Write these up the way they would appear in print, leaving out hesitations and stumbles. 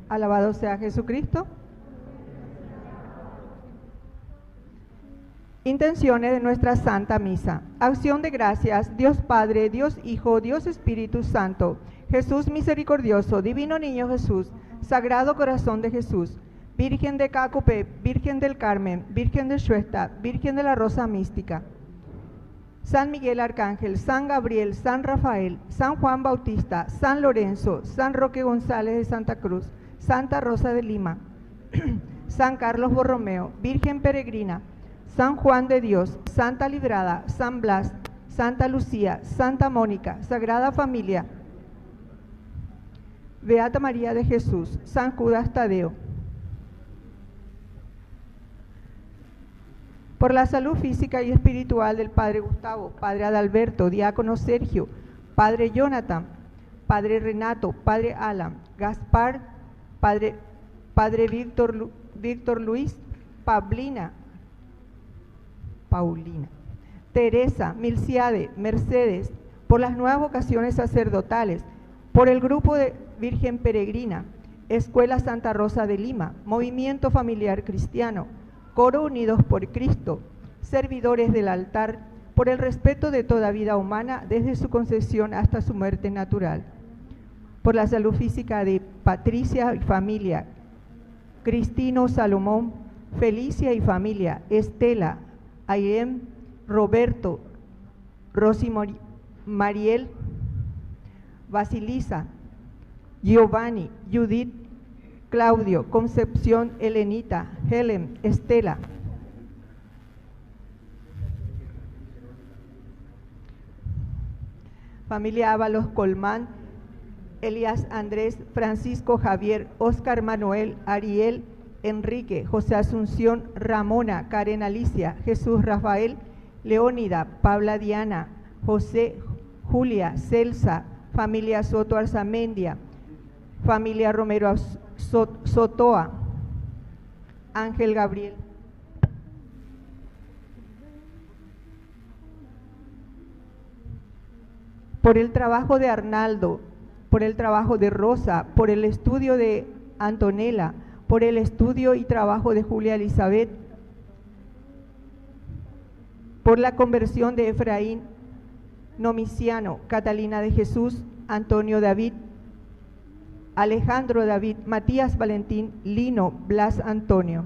Alabado sea Jesucristo. Intenciones de nuestra Santa Misa. Acción de gracias, Dios Padre, Dios Hijo, Dios Espíritu Santo, Jesús misericordioso, Divino Niño Jesús, Sagrado Corazón de Jesús, Virgen de Cacupé, Virgen del Carmen, Virgen de Xuesta, Virgen de la Rosa Mística, San Miguel Arcángel, San Gabriel, San Rafael, San Juan Bautista, San Lorenzo, San Roque González de Santa Cruz, Santa Rosa de Lima, San Carlos Borromeo, Virgen Peregrina, San Juan de Dios, Santa Librada, San Blas, Santa Lucía, Santa Mónica, Sagrada Familia, Beata María de Jesús, San Judas Tadeo. Por la salud física y espiritual del Padre Gustavo, Padre Adalberto, Diácono Sergio, Padre Jonathan, Padre Renato, Padre Alan, Gaspar, Padre Víctor Luis, Paulina, Teresa, Milciade, Mercedes, por las nuevas vocaciones sacerdotales, por el grupo de Virgen Peregrina, Escuela Santa Rosa de Lima, Movimiento Familiar Cristiano, Coro Unidos por Cristo, servidores del altar, por el respeto de toda vida humana desde su concepción hasta su muerte natural, por la salud física de Patricia y familia, Cristino Salomón, Felicia y familia, Estela, Ayrem, Roberto, Rosy Mariel, Basilisa, Giovanni, Judith, Claudio, Concepción, Elenita, Helen, Estela. Familia Ábalos Colmán, Elías Andrés, Francisco Javier, Óscar Manuel, Ariel, Enrique, José Asunción, Ramona, Karen Alicia, Jesús Rafael, Leónida, Paula Diana, José, Julia, Celsa, familia Soto Arzamendia, familia Romero Sotoa, Ángel Gabriel. Por el trabajo de Arnaldo, por el trabajo de Rosa, por el estudio de Antonella, por el estudio y trabajo de Julia Elizabeth, por la conversión de Efraín Nomiciano, Catalina de Jesús, Antonio David, Alejandro David, Matías Valentín, Lino, Blas Antonio,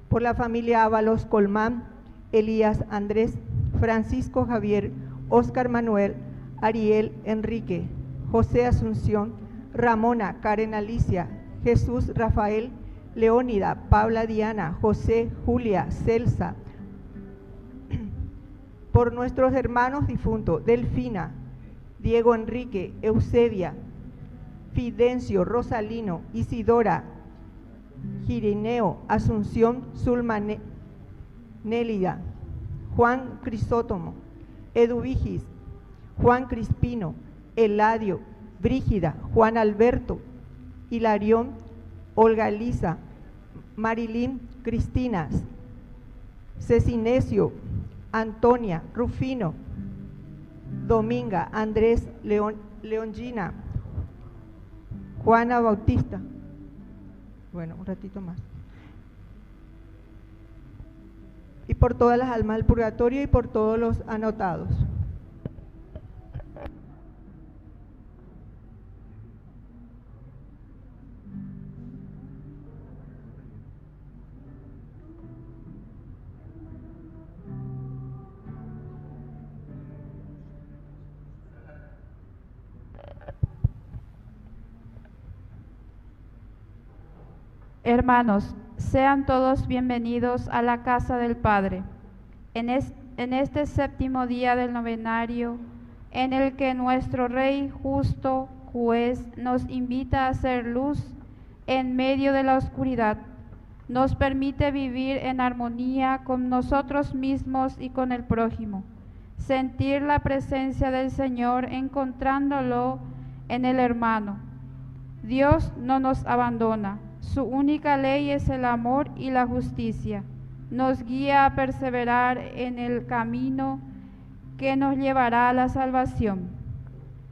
por la familia Ábalos Colmán, Elías Andrés, Francisco Javier, Óscar Manuel, Ariel Enrique, José Asunción, Ramona, Karen Alicia, Jesús Rafael, Leónida, Paula Diana, José, Julia, Celsa, por nuestros hermanos difuntos, Delfina, Diego Enrique, Eusebia, Fidencio, Rosalino, Isidora, Girineo, Asunción, Zulma Nélida, Juan Crisótomo, Eduvigis, Juan Crispino, Eladio, Brígida, Juan Alberto, Hilarión, Olga Elisa, Marilín, Cristina, Cecinesio, Antonia, Rufino, Dominga, Andrés, Leongina, Juana Bautista. Bueno, un ratito más. Y por todas las almas del purgatorio y por todos los anotados. Hermanos, sean todos bienvenidos a la casa del Padre. En este séptimo día del novenario, en el que nuestro Rey justo, juez, nos invita a hacer luz en medio de la oscuridad, nos permite vivir en armonía con nosotros mismos y con el prójimo, sentir la presencia del Señor encontrándolo en el hermano. Dios no nos abandona. Su única ley es el amor y la justicia. Nos guía a perseverar en el camino que nos llevará a la salvación.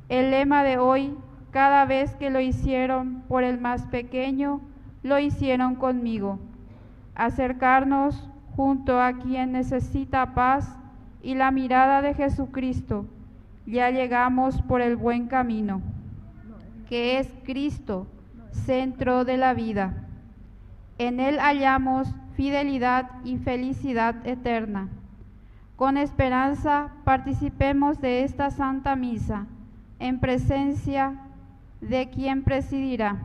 El lema de hoy cada vez que lo hicieron por el más pequeño, lo hicieron conmigo. Acercarnos junto a quien necesita paz y la mirada de Jesucristo. Ya llegamos por el buen camino, que es Cristo, centro de la vida. En Él hallamos fidelidad y felicidad eterna. Con esperanza participemos de esta Santa Misa, en presencia de quien presidirá.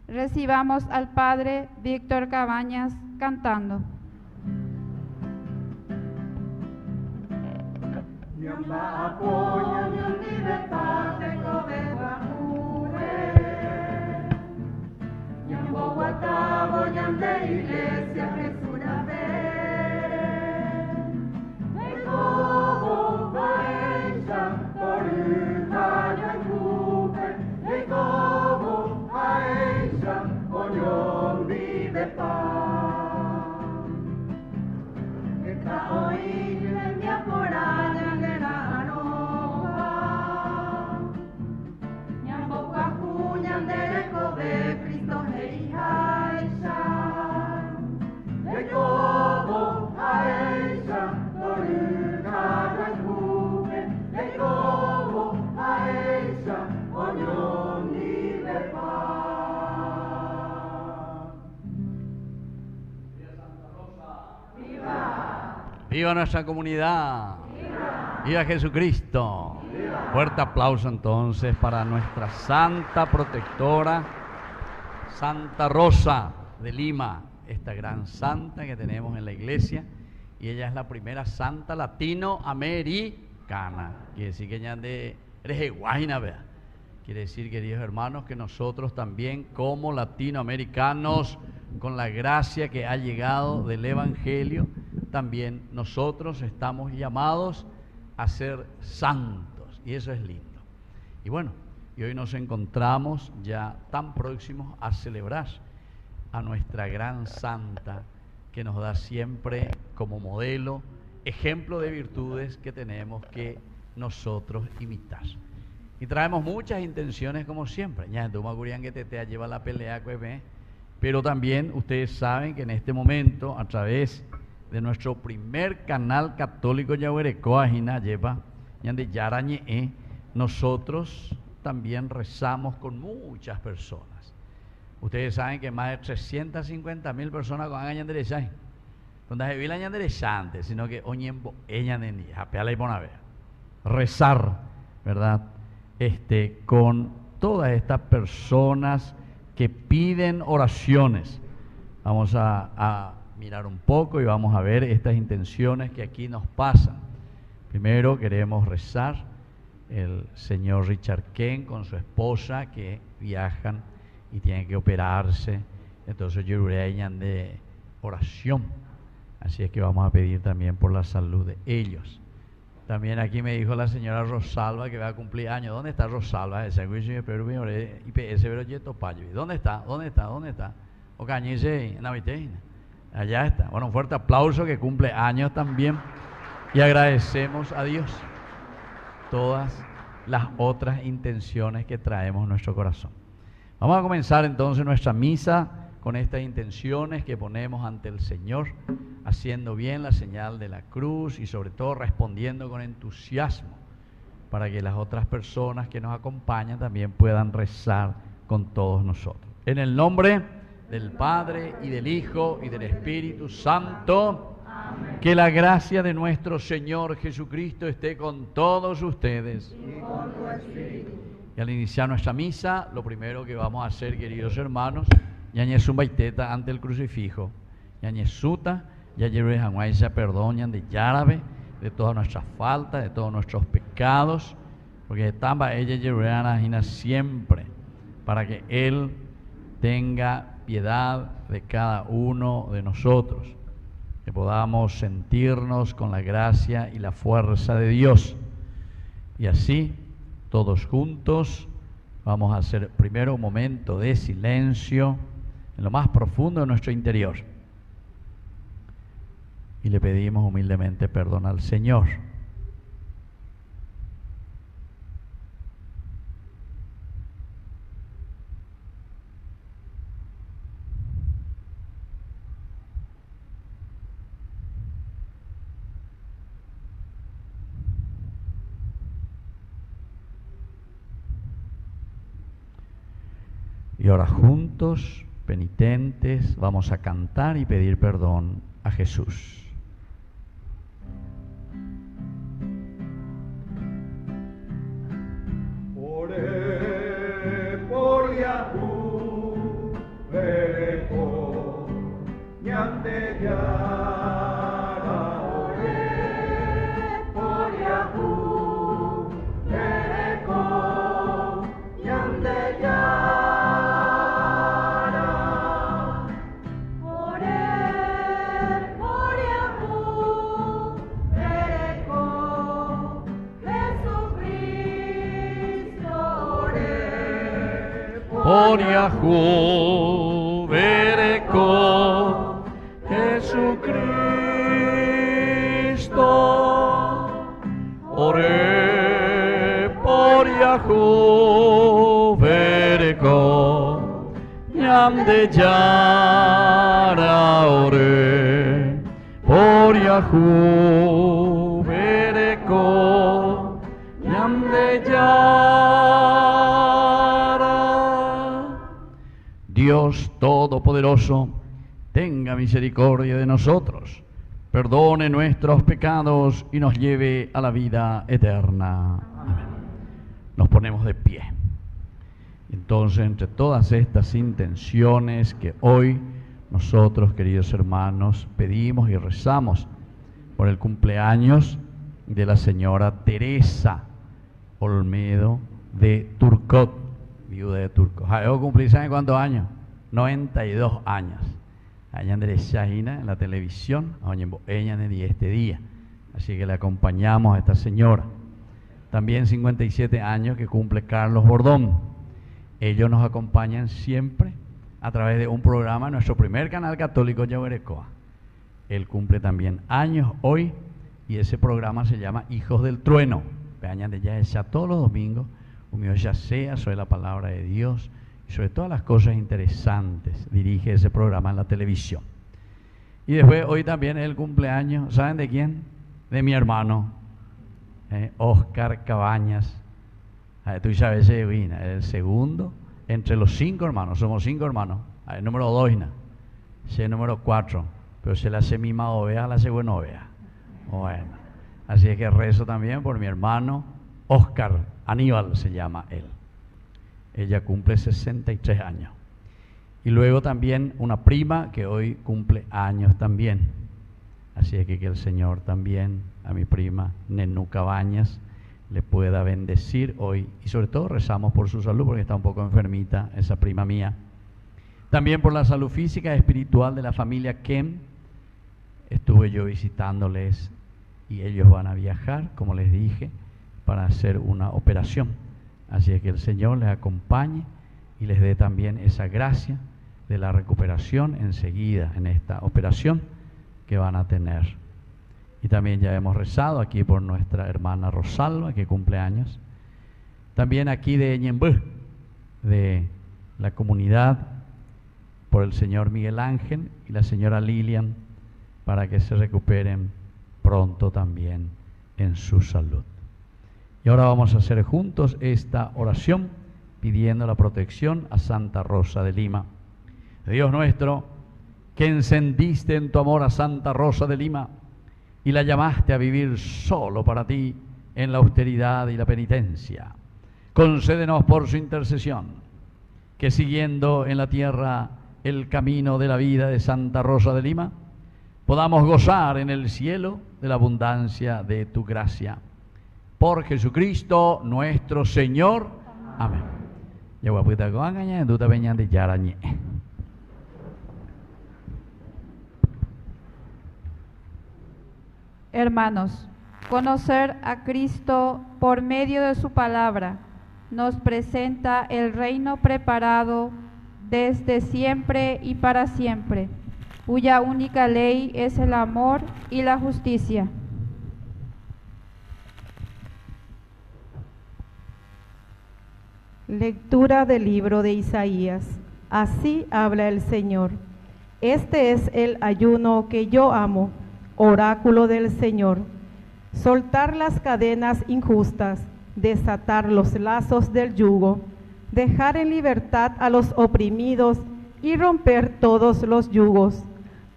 Recibamos al Padre Víctor Cabañas cantando. ¡Viva nuestra comunidad! ¡Viva! ¡Viva Jesucristo! ¡Viva! Fuerte aplauso entonces para nuestra santa protectora, Santa Rosa de Lima, esta gran santa que tenemos en la iglesia, y ella es la primera santa latinoamericana. Quiere decir que ella de Rejeguaina, vea. Quiere decir, queridos hermanos, que nosotros también como latinoamericanos, con la gracia que ha llegado del Evangelio, también nosotros estamos llamados a ser santos, y eso es lindo. Y bueno, y hoy nos encontramos ya tan próximos a celebrar a nuestra gran santa, que nos da siempre como modelo, ejemplo de virtudes que tenemos que nosotros imitar. Y traemos muchas intenciones como siempre. Ya en Dumagurian que te lleva la pelea, pero también ustedes saben que en este momento, a través de nuestro primer canal católico Yahuerecoa, nosotros también rezamos con muchas personas. Ustedes saben que más de 350.000 personas con añan derechai. Donde se vila añan derechante, sino que oñembo ella neni, apeala y ponavea. Rezar, ¿verdad? Con todas estas personas que piden oraciones. Vamos a mirar un poco y vamos a ver estas intenciones que aquí nos pasan. Primero queremos rezar el señor Richard Ken con su esposa, que viajan y tienen que operarse. Entonces yo de oración. Así es que vamos a pedir también por la salud de ellos. También aquí me dijo la señora Rosalba que va a cumplir años. ¿Dónde está Rosalba? ¿Dónde está? ¿Dónde está? ¿Dónde está? Allá está. Bueno, un fuerte aplauso, que cumple años también. Y agradecemos a Dios todas las otras intenciones que traemos en nuestro corazón. Vamos a comenzar entonces nuestra misa con estas intenciones que ponemos ante el Señor, haciendo bien la señal de la cruz y sobre todo respondiendo con entusiasmo para que las otras personas que nos acompañan también puedan rezar con todos nosotros. En el nombre del Padre y del Hijo y del Espíritu Santo, amén. Que la gracia de nuestro Señor Jesucristo esté con todos ustedes. Y con tu espíritu. Y al iniciar nuestra misa, lo primero que vamos a hacer, queridos hermanos, Yañezun baiteta ante el crucifijo, Yañezuta, Yayeruejanguaisa perdonan de Yárabe, de todas nuestras faltas, de todos nuestros pecados, porque tamba ella Yerueana siempre, para que Él tenga piedad de cada uno de nosotros, que podamos sentirnos con la gracia y la fuerza de Dios. Y así, todos juntos, vamos a hacer primero un momento de silencio en lo más profundo de nuestro interior. Y le pedimos humildemente perdón al Señor. Y ahora juntos, penitentes, vamos a cantar y pedir perdón a Jesús. Oré por Yahú, vereko, ñante yara. Oré por Yahú, vereko, ñante yara. Oré por Yahú, vereko, Jesucristo. Por Yahú, vereko, Jesucristo. Oré por Yahú, vereko, ñande yara. Oré por Yahú, vereko, ñande yara. Dios Todopoderoso, tenga misericordia de nosotros, perdone nuestros pecados y nos lleve a la vida eterna. Amén. Nos ponemos de pie. Entonces, entre todas estas intenciones que hoy nosotros, queridos hermanos, pedimos y rezamos por el cumpleaños de la señora Teresa Olmedo de Turcot, viuda de Turcot. ¿Sabe cumplir sabe cuántos años? 92 años. Allá en en la televisión, ella en este día. Así que le acompañamos a esta señora. También 57 años que cumple Carlos Bordón. Ellos nos acompañan siempre a través de un programa en nuestro primer canal católico, Yaguarecoa. Él cumple también años hoy y ese programa se llama Hijos del Trueno. Vean de ya todos los domingos, humilde ya sea sobre la palabra de Dios y sobre todas las cosas interesantes. Dirige ese programa en la televisión. Y después hoy también es el cumpleaños, ¿saben de quién? De mi hermano, Oscar Cabañas. Tú sabes, el segundo entre los 5 hermanos, somos 5 hermanos. El número 2, el número 4, pero se le hace mima ovea, la hace buena ovea. Bueno, así es que rezo también por mi hermano Oscar Aníbal, se llama él. Ella cumple 63 años. Y luego también una prima que hoy cumple años también. Así es que el Señor también a mi prima Nenú Cabañas le pueda bendecir hoy. Y sobre todo rezamos por su salud porque está un poco enfermita esa prima mía. También por la salud física y espiritual de la familia Kem. Estuve yo visitándoles y ellos van a viajar, como les dije, para hacer una operación. Así es que el Señor les acompañe y les dé también esa gracia de la recuperación enseguida en esta operación que van a tener. Y también ya hemos rezado aquí por nuestra hermana Rosalba, que cumple años. También aquí de Ñembú, de la comunidad, por el señor Miguel Ángel y la señora Lilian, para que se recuperen pronto también en su salud. Y ahora vamos a hacer juntos esta oración pidiendo la protección a Santa Rosa de Lima. Dios nuestro, que encendiste en tu amor a Santa Rosa de Lima y la llamaste a vivir solo para ti en la austeridad y la penitencia, concédenos por su intercesión que siguiendo en la tierra el camino de la vida de Santa Rosa de Lima, podamos gozar en el cielo de la abundancia de tu gracia. Por Jesucristo nuestro Señor. Amén. Hermanos, conocer a Cristo por medio de su palabra nos presenta el reino preparado desde siempre y para siempre, cuya única ley es el amor y la justicia. Lectura del libro de Isaías. Así habla el Señor. Este es el ayuno que yo amo, oráculo del Señor. Soltar las cadenas injustas, desatar los lazos del yugo, dejar en libertad a los oprimidos y romper todos los yugos,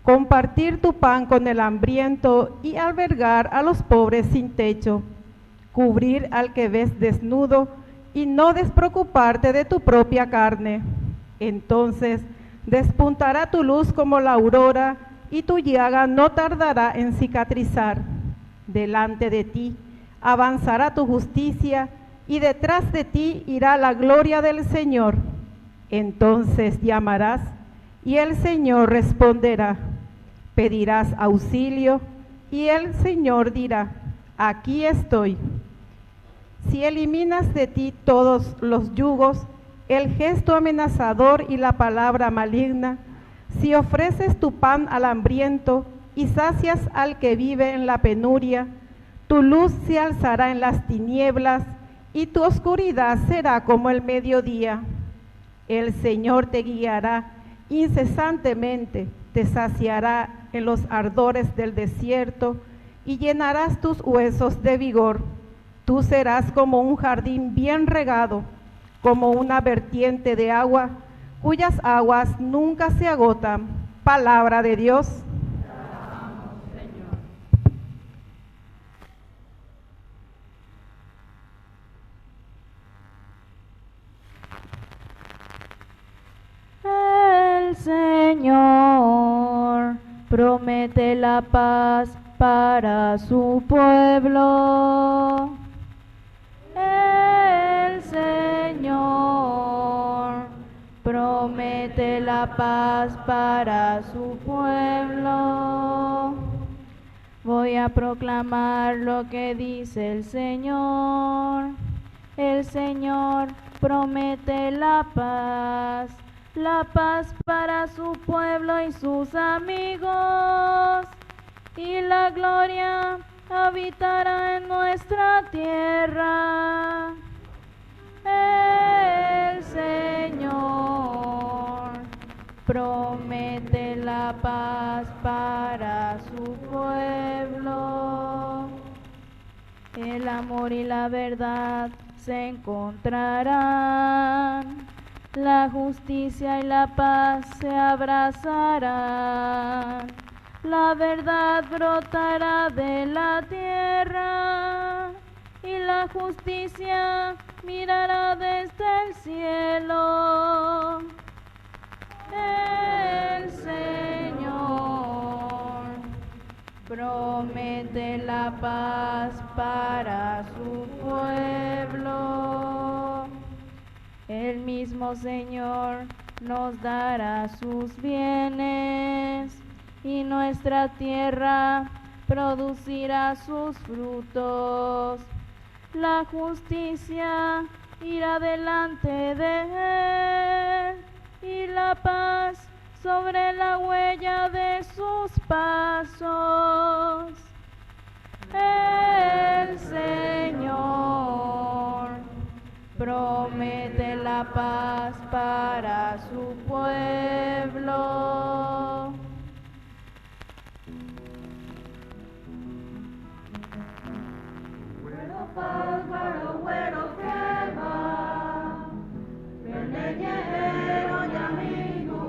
compartir tu pan con el hambriento y albergar a los pobres sin techo, cubrir al que ves desnudo y no despreocuparte de tu propia carne. Entonces despuntará tu luz como la aurora y tu llaga no tardará en cicatrizar. Delante de ti avanzará tu justicia y detrás de ti irá la gloria del Señor. Entonces llamarás y el Señor responderá. Pedirás auxilio y el Señor dirá, aquí estoy. Si eliminas de ti todos los yugos, el gesto amenazador y la palabra maligna, si ofreces tu pan al hambriento y sacias al que vive en la penuria, tu luz se alzará en las tinieblas y tu oscuridad será como el mediodía. El Señor te guiará incesantemente, te saciará en los ardores del desierto y llenarás tus huesos de vigor. Tú serás como un jardín bien regado, como una vertiente de agua, cuyas aguas nunca se agotan. Palabra de Dios. El Señor promete la paz para su pueblo. El Señor promete la paz para su pueblo. Voy a proclamar lo que dice el Señor. El Señor promete la paz para su pueblo y sus amigos, y la gloria habitará en nuestra tierra. El Señor promete la paz para su pueblo. El amor y la verdad se encontrarán, la justicia y la paz se abrazarán. La verdad brotará de la tierra y la justicia mirará desde el cielo. El Señor promete la paz para su pueblo. El mismo Señor nos dará sus bienes y nuestra tierra producirá sus frutos. La justicia irá delante de él y la paz sobre la huella de sus pasos. El Señor promete la paz para su pueblo. Bueno, bárbaro, bueno, que va. Veneyero, yaminu.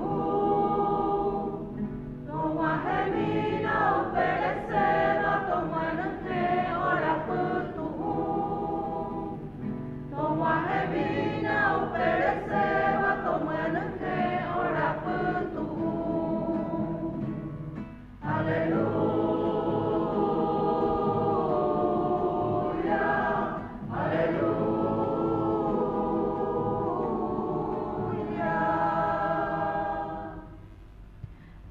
Toma gemina, o pereceba, toma nante, ora putu. Toma gemina, o pereceba, toma nante, ora putu. Aleluya, aleluya.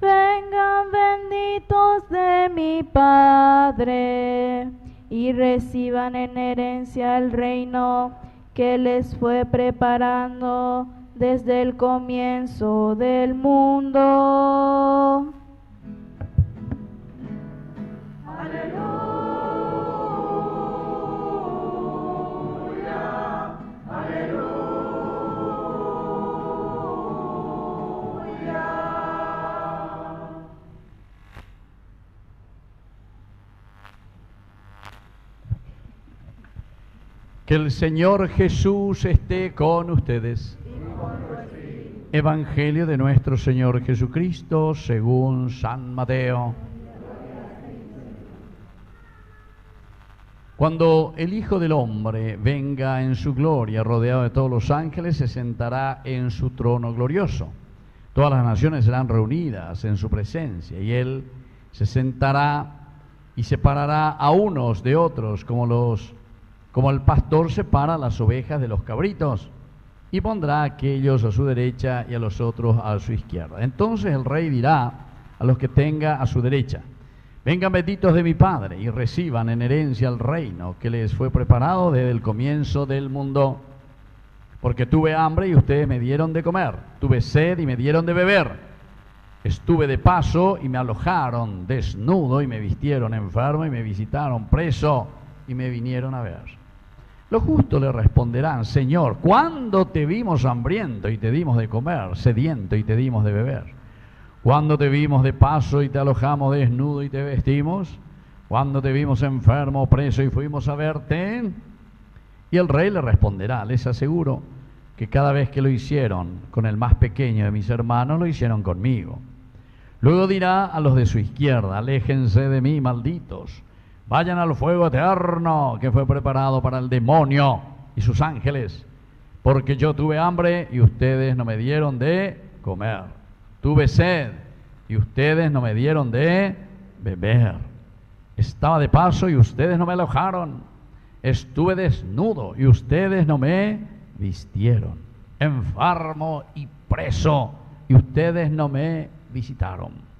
Vengan benditos de mi Padre y reciban en herencia el reino que les fue preparando desde el comienzo del mundo. Aleluya, aleluya. Que el Señor Jesús esté con ustedes. Evangelio de nuestro Señor Jesucristo según San Mateo. Cuando el Hijo del Hombre venga en su gloria, rodeado de todos los ángeles, se sentará en su trono glorioso. Todas las naciones serán reunidas en su presencia, y Él se sentará y separará a unos de otros, como el pastor separa las ovejas de los cabritos, y pondrá a aquellos a su derecha y a los otros a su izquierda. Entonces el Rey dirá a los que tenga a su derecha: vengan benditos de mi Padre, y reciban en herencia el reino que les fue preparado desde el comienzo del mundo. Porque tuve hambre y ustedes me dieron de comer, tuve sed y me dieron de beber, estuve de paso y me alojaron, desnudo y me vistieron, enfermo y me visitaron, preso y me vinieron a ver. Los justos le responderán: Señor, ¿cuándo te vimos hambriento y te dimos de comer, sediento y te dimos de beber? ¿Cuándo te vimos de paso y te alojamos, desnudo y te vestimos? ¿Cuándo te vimos enfermo, preso y fuimos a verte? Y el Rey le responderá: les aseguro que cada vez que lo hicieron con el más pequeño de mis hermanos, lo hicieron conmigo. Luego dirá a los de su izquierda: aléjense de mí, malditos, vayan al fuego eterno que fue preparado para el demonio y sus ángeles, porque yo tuve hambre y ustedes no me dieron de comer, tuve sed y ustedes no me dieron de beber, estaba de paso y ustedes no me alojaron, estuve desnudo y ustedes no me vistieron, enfermo y preso y ustedes no me visitaron.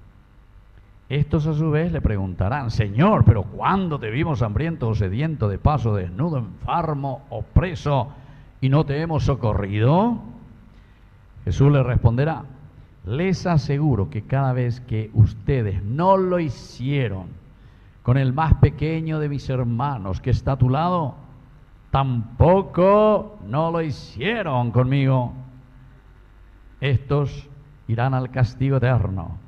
Estos a su vez le preguntarán: Señor, ¿pero cuándo te vimos hambriento o sediento, de paso, desnudo, enfermo o preso y no te hemos socorrido? Jesús le responderá: les aseguro que cada vez que ustedes no lo hicieron con el más pequeño de mis hermanos que está a tu lado, tampoco no lo hicieron conmigo. Estos irán al castigo eterno,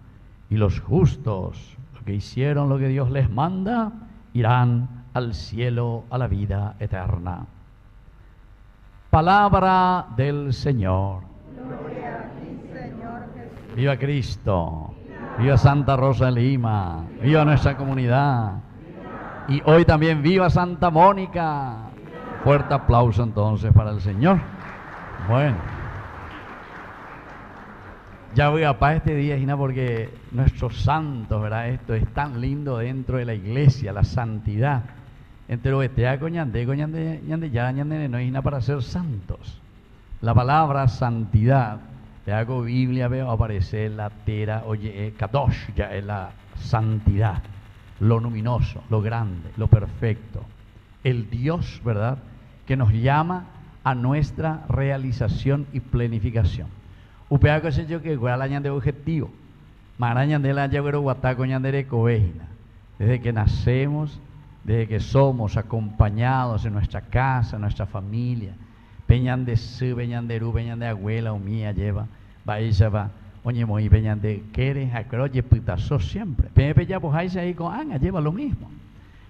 y los justos, los que hicieron lo que Dios les manda, irán al cielo, a la vida eterna. Palabra del Señor. Gloria a ti, Señor Jesús. Viva Cristo, viva Santa Rosa de Lima, viva nuestra comunidad, y hoy también viva Santa Mónica. Fuerte aplauso entonces para el Señor. Bueno, ya voy a paz este día, Gina, porque nuestros santos, ¿verdad? Esto es tan lindo dentro de la iglesia, la santidad. Entre lo que no es para ser santos. La palabra santidad, te hago Biblia, veo aparecer la tera, oye, kadosh, ya es la santidad, lo luminoso, lo grande, lo perfecto. El Dios, ¿verdad?, que nos llama a nuestra realización y planificación. Upea que se yo que igual añan de objetivo, marañan de la llagüero guataco de covejina. Desde que nacemos, desde que somos acompañados en nuestra casa, en nuestra familia, peñan de su, peñan de ru, peñan de abuela o mía lleva, va ella va, oye moi, peñan de queres, acroye putazo siempre. Pepe ya pues ahí con anga, lleva lo mismo.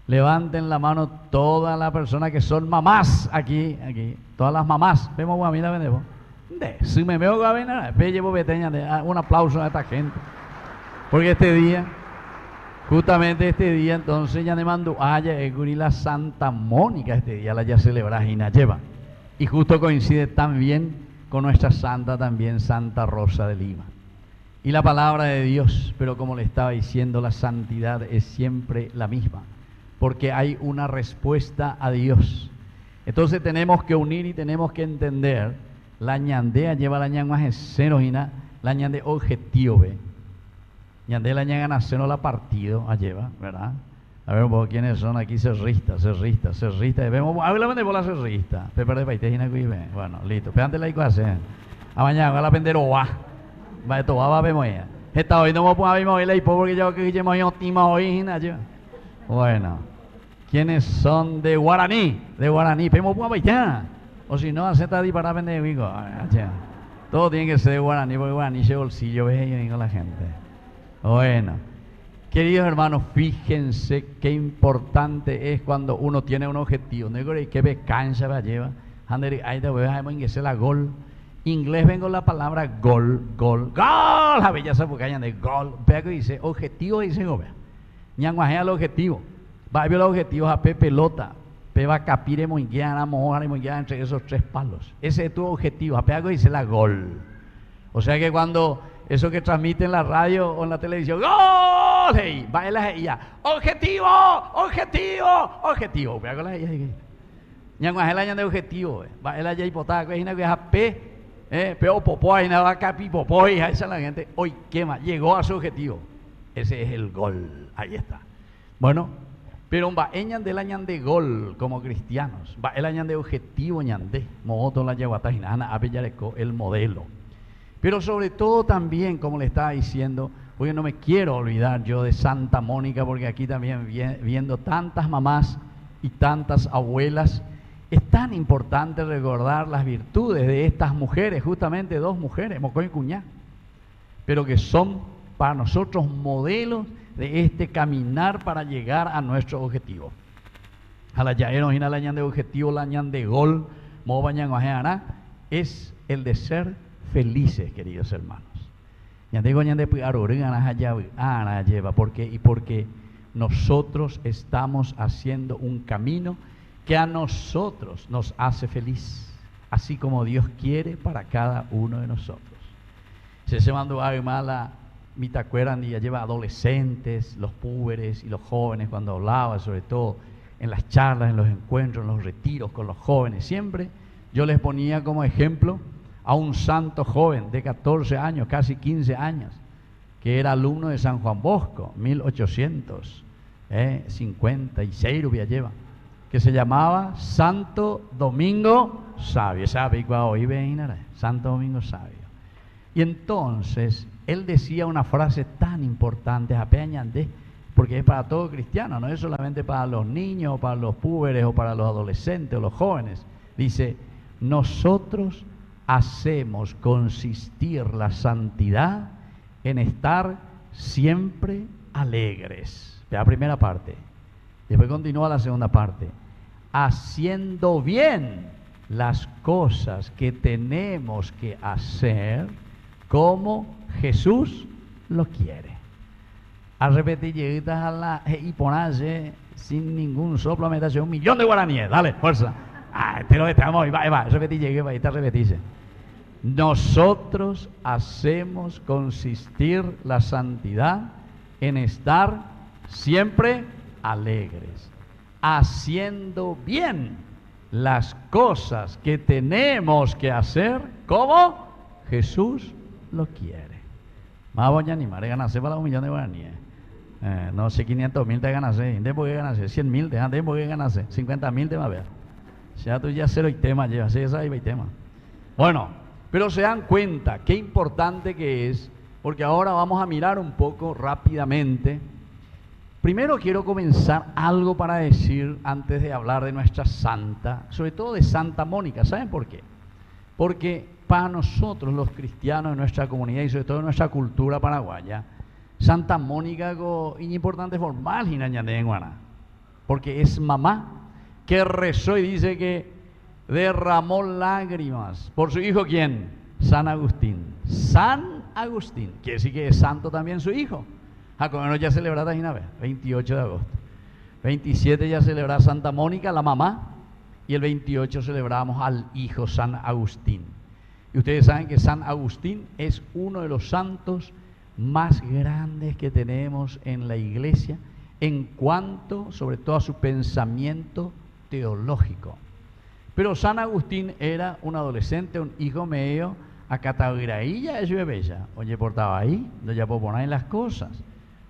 Levanten la mano todas las personas que son mamás aquí, todas las mamás. Vemos a mí la vendemos. Si me veo a ver, llevo beteña, un aplauso a esta gente. Porque este día, justamente este día, entonces ya le mando la Santa Mónica, este día la ya celebra y la lleva. Y justo coincide también con nuestra santa también, Santa Rosa de Lima. Y la palabra de Dios, pero como le estaba diciendo, la santidad es siempre la misma, porque hay una respuesta a Dios. Entonces tenemos que unir y tenemos que entender, la ñandea lleva la ñan más esceno y la ñande objetivo, ve. Ñande la ñan a seno la partido, a lleva, ¿verdad? A ver, ¿quiénes son aquí? Cerristas. Vemos, háblame por la cerrista. Pepe de Paitejina, bueno, listo. Pégate la igual, a mañana, a la penderoa. Va, esto va, vemos ella. Esta hoy no me puedo ver hoy la hipo porque yo que llevo óptima hoy, lleva. Bueno, ¿quiénes son de Guaraní? De Guaraní, pero puedo bailar. O si no, acepta di para vender vigo. Todo tiene que ser de Guaraní, porque Guaraní ese bolsillo, ve, y digo la gente. Bueno, Queridos hermanos, fíjense qué importante es cuando uno tiene un objetivo. No digo que me cansa, me lleva. Ahí te voy a dejar la gol. Inglés vengo la palabra gol, gol, gol. A ver, ya se porque de gol. Vea que dice objetivo, dice vea. Ñanguajea el objetivo. Va a ver los objetivos a pelota. Pe va a capire muy guiana, mojar y muy guiana entre esos 3 palos. Ese es tu objetivo. A que dice la gol. O sea que cuando eso que transmite en la radio o en la televisión, ¡gol! Hey, va a ella, objetivo, objetivo, objetivo. Vea con la ella. Ñanguajela ñan de objetivo. Va a ella hipotaca, que es a P. Pero popó, ahí nada va a capi popó, y esa la gente, hoy quema, llegó a su objetivo. Ese es el gol, ahí está. Bueno, pero va eñan del añan de gol como cristianos, va el añan de objetivo ñandé, moto la yaguatajinana, abellareco, el modelo. Pero sobre todo también, como le estaba diciendo, porque no me quiero olvidar yo de Santa Mónica, porque aquí también viendo tantas mamás y tantas abuelas, es tan importante recordar las virtudes de estas mujeres, justamente 2 mujeres, Mocoy y Cuñá, pero que son para nosotros modelos de este caminar para llegar a nuestro objetivo. A la yaero y la ñan de objetivo, la ñan de gol, mobañan es el de ser felices, queridos hermanos. Ya digo ñan de lleva, porque nosotros estamos haciendo un camino que a nosotros nos hace feliz, así como Dios quiere para cada uno de nosotros. Se mandó a mala mitacueran y ya lleva adolescentes, los púberes y los jóvenes cuando hablaba, sobre todo en las charlas, en los encuentros, en los retiros con los jóvenes. Siempre yo les ponía como ejemplo a un santo joven de 14 años, casi 15 años, que era alumno de San Juan Bosco, 1856 rubia lleva, que se llamaba Santo Domingo Sabio. Santo Domingo Sabio. Y entonces él decía una frase tan importante, porque es para todo cristiano, no es solamente para los niños, o para los púberes, o para los adolescentes, o los jóvenes. Dice, nosotros hacemos consistir la santidad en estar siempre alegres. La primera parte. Después continúa la segunda parte. Haciendo bien las cosas que tenemos que hacer como Jesús lo quiere. A repetir lleguitas a la y ponerse sin ningún soplo, meterse 1.000.000 de guaraníes. Dale, fuerza. Te lo estamos, va, repetir llegué, va, está repetirse. Nosotros hacemos consistir la santidad en estar siempre alegres, haciendo bien las cosas que tenemos que hacer como Jesús lo quiere. Más voy a animar a ganarse para 1.000.000 de guaraníes. No sé, 500.000 te ganarse, de por qué ganarse, 100.000 te ganarse, de por qué ganarse, 50.000 te va a ver. Ya tú ya cero y tema, lleva, sí, esa y tema. Bueno, pero se dan cuenta qué importante que es, porque ahora vamos a mirar un poco rápidamente. Primero quiero comenzar algo para decir antes de hablar de nuestra santa, sobre todo de Santa Mónica. ¿Saben por qué? Porque para nosotros los cristianos de nuestra comunidad y sobre todo en nuestra cultura paraguaya, Santa Mónica es importante formal porque es mamá que rezó y dice que derramó lágrimas por su hijo. ¿Quién? San Agustín. San Agustín, quiere decir que es santo también su hijo. Como ya celebrada una vez, 28 de agosto. 27 ya celebraba Santa Mónica, la mamá, y el 28 celebramos al hijo San Agustín. Y ustedes saben que San Agustín es uno de los santos más grandes que tenemos en la iglesia en cuanto, sobre todo, a su pensamiento teológico. Pero San Agustín era un adolescente, un hijo medio, a Catagrailla de bella. Oye, portaba ahí, no ya puedo poner las cosas.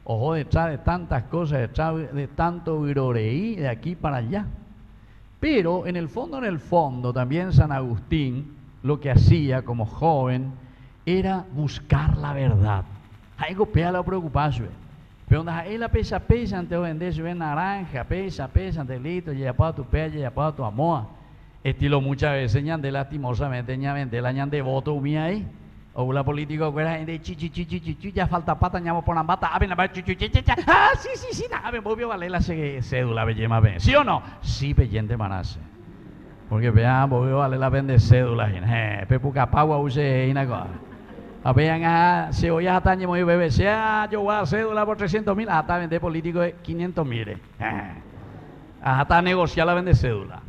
Ojo, detrás de tantas cosas, detrás de tanto viroreí, de aquí para allá. Pero en el fondo, también San Agustín lo que hacía como joven era buscar la verdad. Ahí golpea la preocupación. Pero donde él la pesa antes de vender, se ve naranja, pesa antes litro, ya para tu pella, ya para tu amor. Estilo muchas veces ñande lastimosamente, ñande la ñande voto mía ahí. O la política que era de chi, ya falta pata, ñamo por la bata, a ver, ah, sí, a ver, voy a valer la cédula, bellema, ¿sí o no? Sí, bellente manase. Porque vean, voy a valer la vende cédula, pepuca pagua use una cosa. A vean, se oye a tañe muy bebé, sea yo voy a cédula por 300.000, hasta vender político de 500.000. Hasta negociar la vende cédula.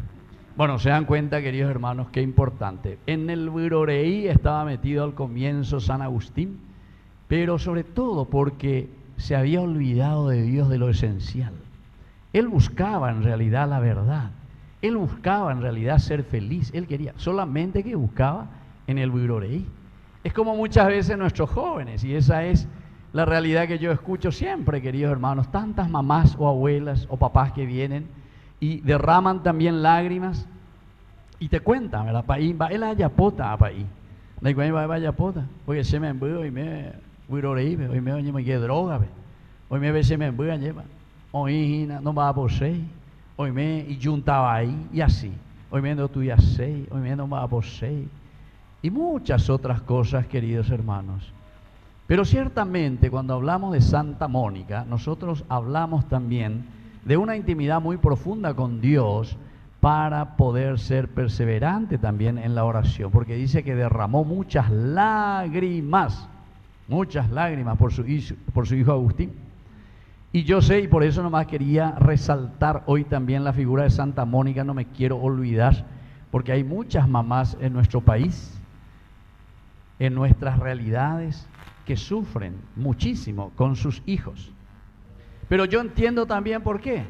Bueno, se dan cuenta, queridos hermanos, qué importante. En el Viroreí estaba metido al comienzo San Agustín, pero sobre todo porque se había olvidado de Dios, de lo esencial. Él buscaba en realidad la verdad. Él buscaba en realidad ser feliz. Él quería, solamente que buscaba en el Viroreí. Es como muchas veces nuestros jóvenes, y esa es la realidad que yo escucho siempre, queridos hermanos. Tantas mamás o abuelas o papás que vienen y derraman también lágrimas y te cuentan, ¿verdad? Paí, va el ayapota a paí. La igual va ayapota, porque se me envuelve hoy me Viroreí, hoy me quedé droga, hoy me ve se me envuelve lleva. Hoy no va a por seis, hoy me y juntaba ahí y así. Hoy me no tuya seis, hoy me no va a por seis. Y muchas otras cosas, queridos hermanos. Pero ciertamente cuando hablamos de Santa Mónica, nosotros hablamos también de una intimidad muy profunda con Dios para poder ser perseverante también en la oración, porque dice que derramó muchas lágrimas por su hijo Agustín. Y yo sé, y por eso nomás quería resaltar hoy también la figura de Santa Mónica, no me quiero olvidar, porque hay muchas mamás en nuestro país, en nuestras realidades, que sufren muchísimo con sus hijos. Pero yo entiendo también por qué.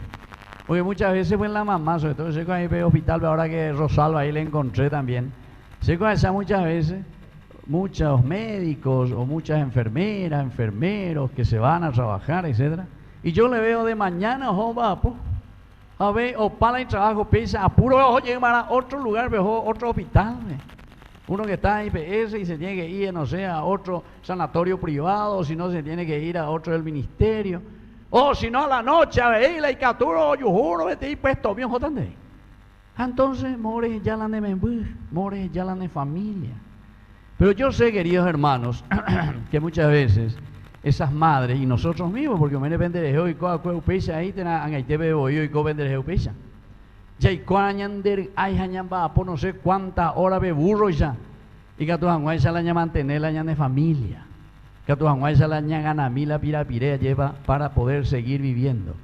Porque muchas veces fue la mamá, sobre todo sé que ahí veo hospital, ahora que Rosalba ahí le encontré también. Sé que muchas veces, muchos médicos o muchas enfermeras, enfermeros que se van a trabajar, etcétera. Y yo le veo de mañana, a ver, o para el trabajo, piensa, apuro, oye, para otro lugar, otro hospital. Uno que está en IPS y se tiene que ir, no sé, a otro sanatorio privado, o si no se tiene que ir a otro del ministerio. O si no, a la noche, a ver, la icaturo, yo juro, vete y puesto bien, jotande. Entonces, more ya la de membú, more ya la de familia. Pero yo sé, queridos hermanos, que muchas veces esas madres y nosotros mismos, porque me vender hoy coa cueupesa ahí tena angaitebe hoy y co vender eupesa. Ya y cuañander ay hañamba por no sé cuántas horas de burro ya. Y que tu anguaya la llaman mantener la de familia. Que tu anguaya la gana mila pirapirea lleva para poder seguir viviendo.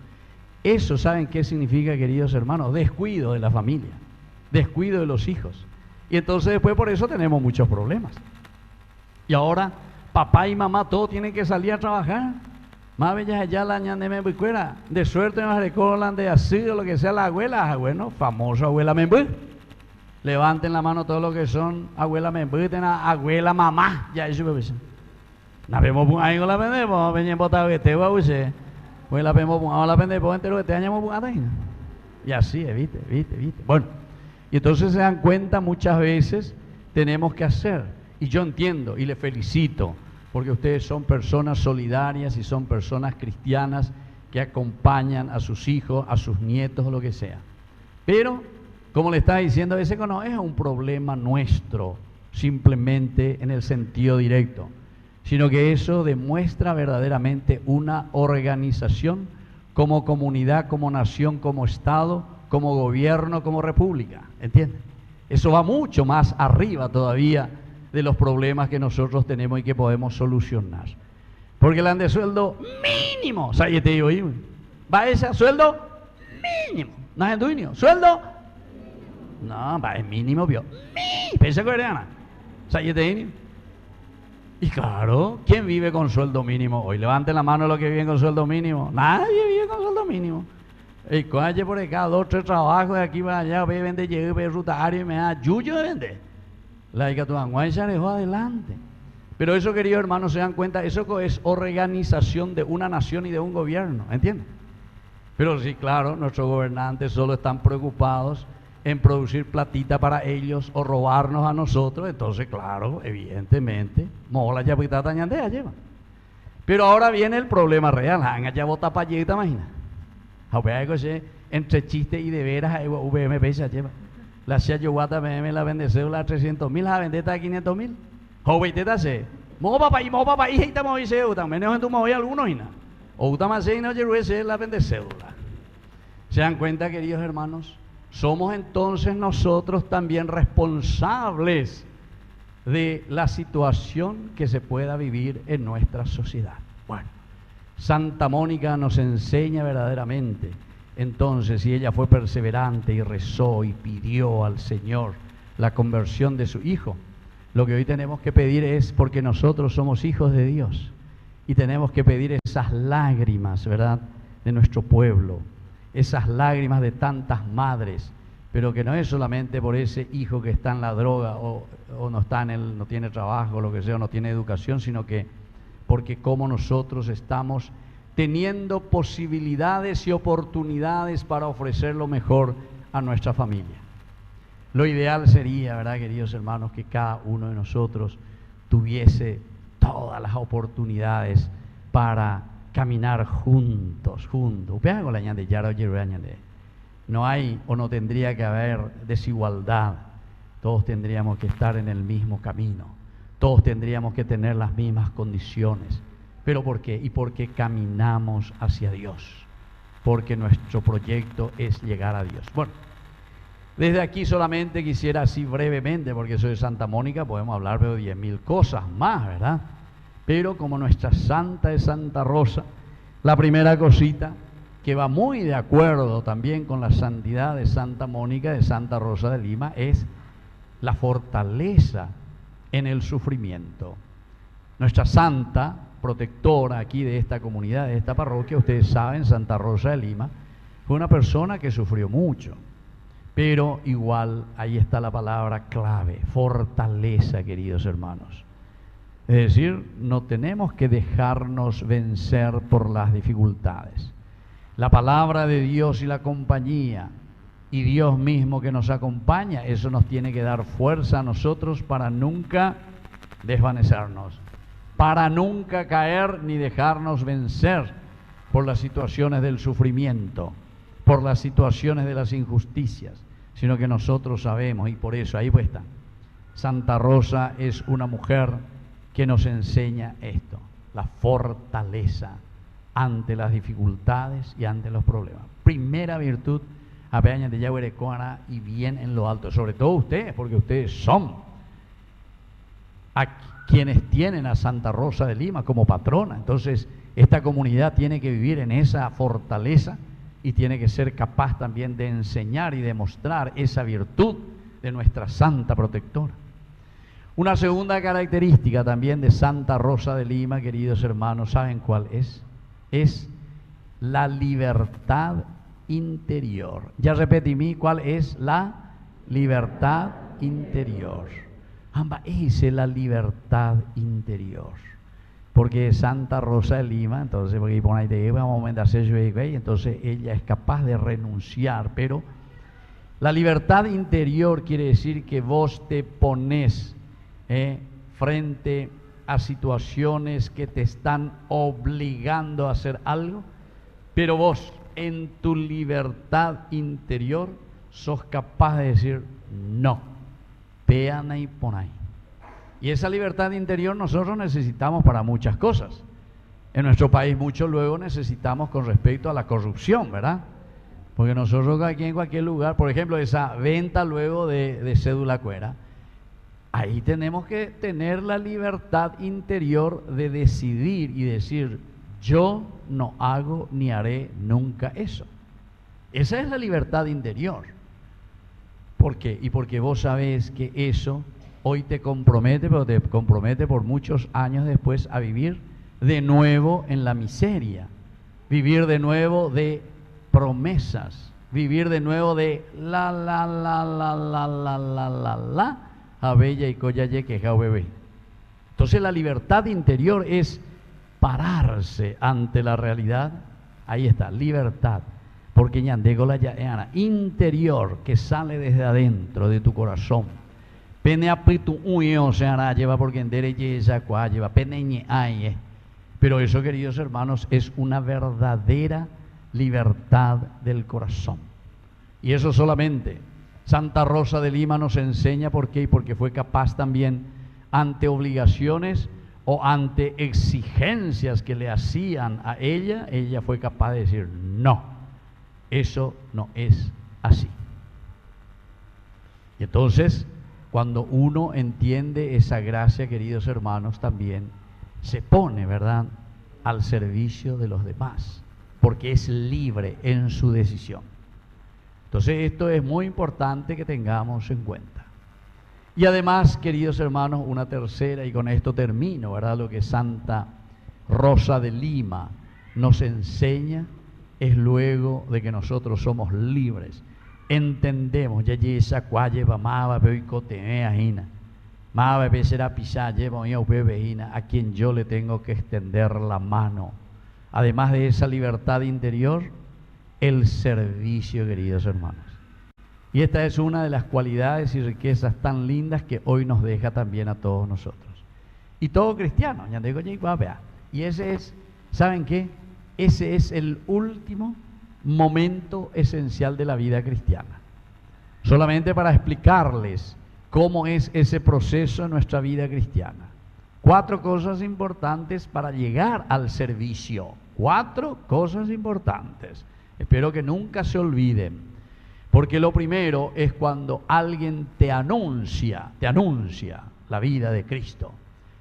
Eso, ¿saben qué significa, queridos hermanos? Descuido de la familia, descuido de los hijos. Y entonces después por eso tenemos muchos problemas. Y ahora papá y mamá todos tienen que salir a trabajar. Más bellas allá la ñande me bucuera. De suerte nos recordan de así o lo que sea la abuela. Bueno, famosa abuela membú. Levanten la mano todos los que son abuela membú, abuela mamá. Ya eso me dicen. La vemos ahí con la vendemos, venimos botar que te va a usar. Pues la vemos a la vendemos entero que te añamos bugada. Y así, viste. Bueno, y entonces se dan cuenta muchas veces tenemos que hacer. Y yo entiendo y le felicito, porque ustedes son personas solidarias y son personas cristianas que acompañan a sus hijos, a sus nietos o lo que sea. Pero, como le estaba diciendo, ese no es un problema nuestro, simplemente en el sentido directo, sino que eso demuestra verdaderamente una organización como comunidad, como nación, como Estado, como gobierno, como república, ¿entienden? Eso va mucho más arriba todavía de los problemas que nosotros tenemos y que podemos solucionar. Porque le dan de sueldo mínimo, o sea, yo te digo, va ese a sueldo mínimo, no es dueño, sueldo, no, va es mínimo, vio, pensé que era, o sea, yo te digo, y claro, ¿quién vive con sueldo mínimo hoy? Levanten la mano los que viven con sueldo mínimo. Nadie vive con sueldo mínimo. Y coache por acá, 2 o 3 trabajos de aquí para allá, ve vende, llegue, ve rutario y me da yuyo de vender. La hija tu anguaya dejó adelante. Pero eso, queridos hermanos, se dan cuenta, eso es organización de una nación y de un gobierno, ¿entienden? Pero sí, claro, nuestros gobernantes solo están preocupados en producir platita para ellos o robarnos a nosotros. Entonces, claro, evidentemente, mola ya pita tañandea lleva. Pero ahora viene el problema real. Ya bota payita, imagina. Entre chiste y de veras, VM pesa lleva. La Cia Yoguata me la vende cédula a 300.000, la vende a 500.000. Joven te hace, mo papá y estamos hoy se utan, menos en tu moví algunos y nada. O utama se no lleve la vende cédula. ¿Se dan cuenta, queridos hermanos? Somos entonces nosotros también responsables de la situación que se pueda vivir en nuestra sociedad. Bueno, Santa Mónica nos enseña verdaderamente, entonces, si ella fue perseverante y rezó y pidió al Señor la conversión de su hijo, lo que hoy tenemos que pedir es, porque nosotros somos hijos de Dios, y tenemos que pedir esas lágrimas, ¿verdad?, de nuestro pueblo, esas lágrimas de tantas madres, pero que no es solamente por ese hijo que está en la droga o no está no tiene trabajo, o lo que sea, o no tiene educación, sino que porque como nosotros estamos teniendo posibilidades y oportunidades para ofrecer lo mejor a nuestra familia. Lo ideal sería, ¿verdad, queridos hermanos, que cada uno de nosotros tuviese todas las oportunidades para caminar juntos. No hay o no tendría que haber desigualdad. Todos tendríamos que estar en el mismo camino. Todos tendríamos que tener las mismas condiciones. ¿Pero por qué? Y porque caminamos hacia Dios. Porque nuestro proyecto es llegar a Dios. Bueno, desde aquí solamente quisiera así brevemente, porque soy de Santa Mónica, podemos hablar de 10.000 cosas más, ¿verdad? Pero como nuestra santa es Santa Rosa, la primera cosita que va muy de acuerdo también con la santidad de Santa Mónica, de Santa Rosa de Lima, es la fortaleza en el sufrimiento. Nuestra santa protectora aquí de esta comunidad, de esta parroquia, ustedes saben, Santa Rosa de Lima, fue una persona que sufrió mucho, pero igual ahí está la palabra clave, fortaleza, queridos hermanos. Es decir, no tenemos que dejarnos vencer por las dificultades. La palabra de Dios y la compañía y Dios mismo que nos acompaña, eso nos tiene que dar fuerza a nosotros para nunca desvanecernos, para nunca caer ni dejarnos vencer por las situaciones del sufrimiento, por las situaciones de las injusticias, sino que nosotros sabemos, y por eso ahí pues está, Santa Rosa es una mujer que nos enseña esto, la fortaleza ante las dificultades y ante los problemas. Primera virtud, apenas de Yahuerecoana y bien en lo alto, sobre todo ustedes, porque ustedes son a quienes tienen a Santa Rosa de Lima como patrona. Entonces, esta comunidad tiene que vivir en esa fortaleza y tiene que ser capaz también de enseñar y demostrar esa virtud de nuestra santa protectora. Una segunda característica también de Santa Rosa de Lima, queridos hermanos, ¿saben cuál es? Es la libertad interior. Ya repetí, ¿cuál es la libertad interior? Amba, esa es la libertad interior. Porque Santa Rosa de Lima, entonces, porque por ahí te vamos a aumentar entonces ella es capaz de renunciar, pero la libertad interior quiere decir que vos te pones frente a situaciones que te están obligando a hacer algo, pero vos en tu libertad interior sos capaz de decir no, peana y ponay. Y esa libertad interior nosotros necesitamos para muchas cosas. En nuestro país mucho luego necesitamos con respecto a la corrupción, ¿verdad? Porque nosotros aquí en cualquier lugar, por ejemplo, esa venta luego de cédula cuera, ahí tenemos que tener la libertad interior de decidir y decir, yo no hago ni haré nunca eso. Esa es la libertad interior. ¿Por qué? Y porque vos sabés que eso hoy te compromete, pero te compromete por muchos años después a vivir de nuevo en la miseria, vivir de nuevo de promesas, vivir de nuevo de la a bella y coyaye que ja bebé. Entonces la libertad interior es pararse ante la realidad. Ahí está, libertad, porque ñandego la ya interior que sale desde adentro de tu corazón. Pene apitu uyo se hará lleva porque endere esa cua lleva pene ay. Pero eso, queridos hermanos, es una verdadera libertad del corazón. Y eso solamente Santa Rosa de Lima nos enseña. ¿Por qué? Porque fue capaz también ante obligaciones o ante exigencias que le hacían a ella, ella fue capaz de decir, no, eso no es así. Y entonces, cuando uno entiende esa gracia, queridos hermanos, también se pone, ¿verdad?, al servicio de los demás, porque es libre en su decisión. Entonces, esto es muy importante que tengamos en cuenta. Y además, queridos hermanos, una tercera, y con esto termino, ¿verdad?, lo que Santa Rosa de Lima nos enseña es luego de que nosotros somos libres. Entendemos, ya esa cualle va a quien yo le tengo que extender la mano. Además de esa libertad interior, el servicio, queridos hermanos. Y esta es una de las cualidades y riquezas tan lindas que hoy nos deja también a todos nosotros. Y todo cristiano, y ese es, ¿saben qué? Ese es el último momento esencial de la vida cristiana. Solamente para explicarles cómo es ese proceso en nuestra vida cristiana. 4 cosas importantes para llegar al servicio. 4 cosas importantes. Espero que nunca se olviden. Porque lo primero es cuando alguien te anuncia la vida de Cristo.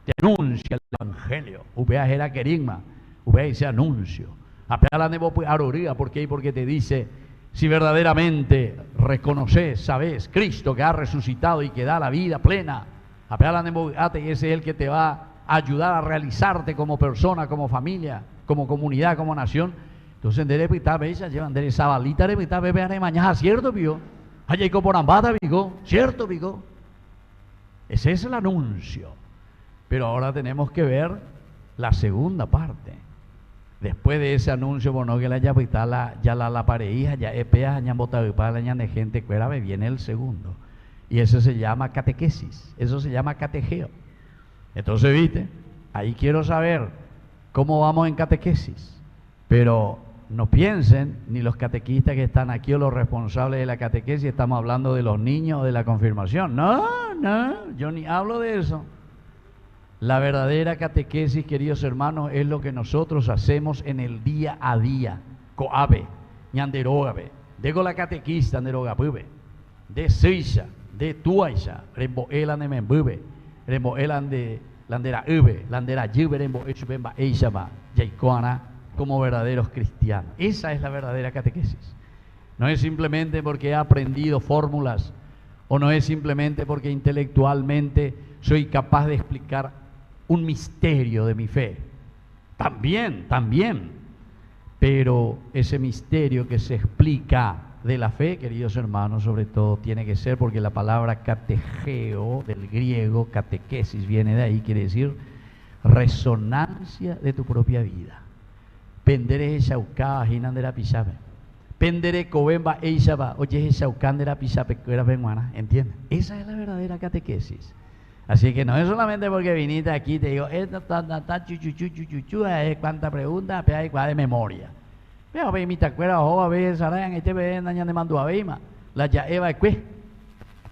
Te anuncia el Evangelio. Upea era querigma. Upea ese anuncio. Apea la nebo aroría. ¿Por qué? Porque te dice, si verdaderamente reconoces, sabes, Cristo que ha resucitado y que da la vida plena, y ese es el que te va a ayudar a realizarte como persona, como familia, como comunidad, como nación. Entonces, llevan de esa balita de bebé mañana, ¿cierto, vigo? Allá hay coporambada, vigo, ¿cierto, vigo? Ese es el anuncio. Pero ahora tenemos que ver la segunda parte. Después de ese anuncio, bueno, que la pareja, ya epea, ya botado para la gente, viene el segundo. Y eso se llama catequesis, eso se llama catejeo. Entonces, ¿viste? Ahí quiero saber cómo vamos en catequesis. Pero no piensen, ni los catequistas que están aquí o los responsables de la catequesis, estamos hablando de los niños o de la confirmación. No, yo ni hablo de eso. La verdadera catequesis, queridos hermanos, es lo que nosotros hacemos en el día a día. Coabe, ñanderogabe, dego la catequista, anderogapube, de seisha, de tuaisha, remboelan de membube, remboelan de landera ube, landera yube, remboechubemba eishaba, yaicoana, como verdaderos cristianos. Esa es la verdadera catequesis. No es simplemente porque he aprendido fórmulas, o no es simplemente porque intelectualmente soy capaz de explicar un misterio de mi fe. También. Pero ese misterio que se explica de la fe, queridos hermanos, sobre todo tiene que ser, porque la palabra catejeo, del griego, catequesis, viene de ahí, quiere decir resonancia de tu propia vida. Pendere shauka hinandera pisabe. Pendere cobemba eishaba, oye shaukandera pisabe, ¿entienden? Esa es la verdadera catequesis. Así que no es solamente porque viniste aquí y te digo, cuánta pregunta, pero hay de memoria. Pero mi te acuerdas, a veces, la ya eva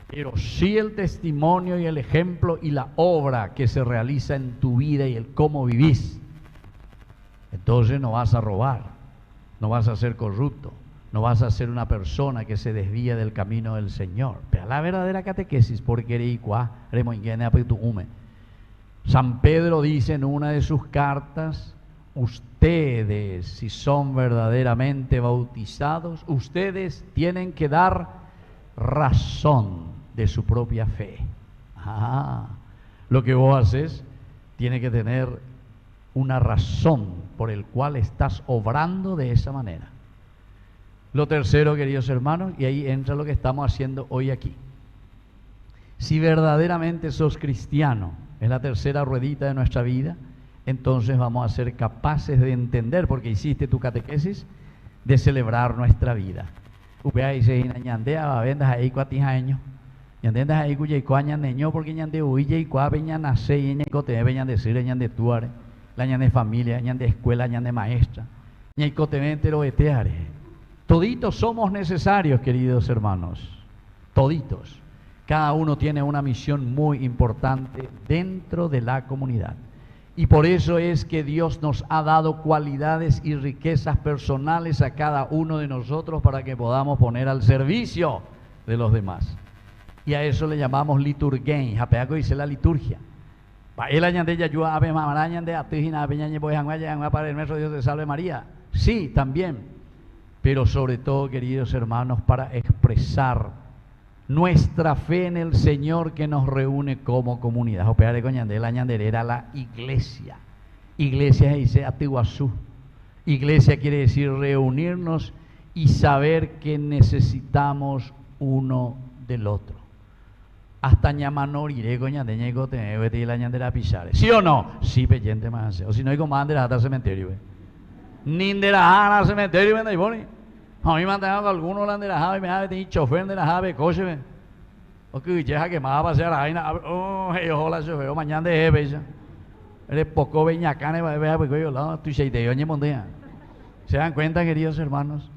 pero sí el testimonio y el ejemplo y la obra que se realiza en tu vida y el cómo vivís. Entonces no vas a robar, no vas a ser corrupto, no vas a ser una persona que se desvía del camino del Señor. Pero la verdadera catequesis, porque San Pedro dice en una de sus cartas, ustedes, si son verdaderamente bautizados, ustedes tienen que dar razón de su propia fe. Lo que vos haces tiene que tener una razón por el cual estás obrando de esa manera. Lo tercero, queridos hermanos, y ahí entra lo que estamos haciendo hoy aquí. Si verdaderamente sos cristiano, es la tercera ruedita de nuestra vida, entonces vamos a ser capaces de entender, porque hiciste tu catequesis, de celebrar nuestra vida. Upea dice, ñandea, vendas ahí 4 años, ñandendas ahí cuya y cuaña neño, porque ñande huilla y cua veña nace, y ñacote veña decir, ñande tuare, la ñande familia, ñande escuela, ñande maestra, ñacote ventero eteare. Toditos somos necesarios, queridos hermanos, toditos. Cada uno tiene una misión muy importante dentro de la comunidad. Y por eso es que Dios nos ha dado cualidades y riquezas personales a cada uno de nosotros para que podamos poner al servicio de los demás. Y a eso le llamamos liturgén. Japeaco dice la liturgia. El añade yayua ave mamarañande atijina peñañe boyanguaya para el metro Dios te salve María. Sí, también. Pero sobre todo, queridos hermanos, para expresar nuestra fe en el Señor que nos reúne como comunidad. Opeare coñande, la ñandera era la iglesia. Iglesia dice atiguazú. Iglesia quiere decir reunirnos y saber que necesitamos uno del otro. Hasta ñamanor iré coñande ñego te vete la ñandera pisare. ¿Sí o no? Sí, peyente más. O si no hay comandera hasta el cementerio. Nindera al cementerio vende y boni. A mí me han dejado algunos la anderajaba y me ha tenido chofer de la jave, coche. O que ya que me va a pasear ahí, oh, hola, chofer, mañana de jeve ya. Eres poco beñacane, va a ver, porque yo la estoy seis de oñe mondea. ¿Se dan cuenta, queridos hermanos?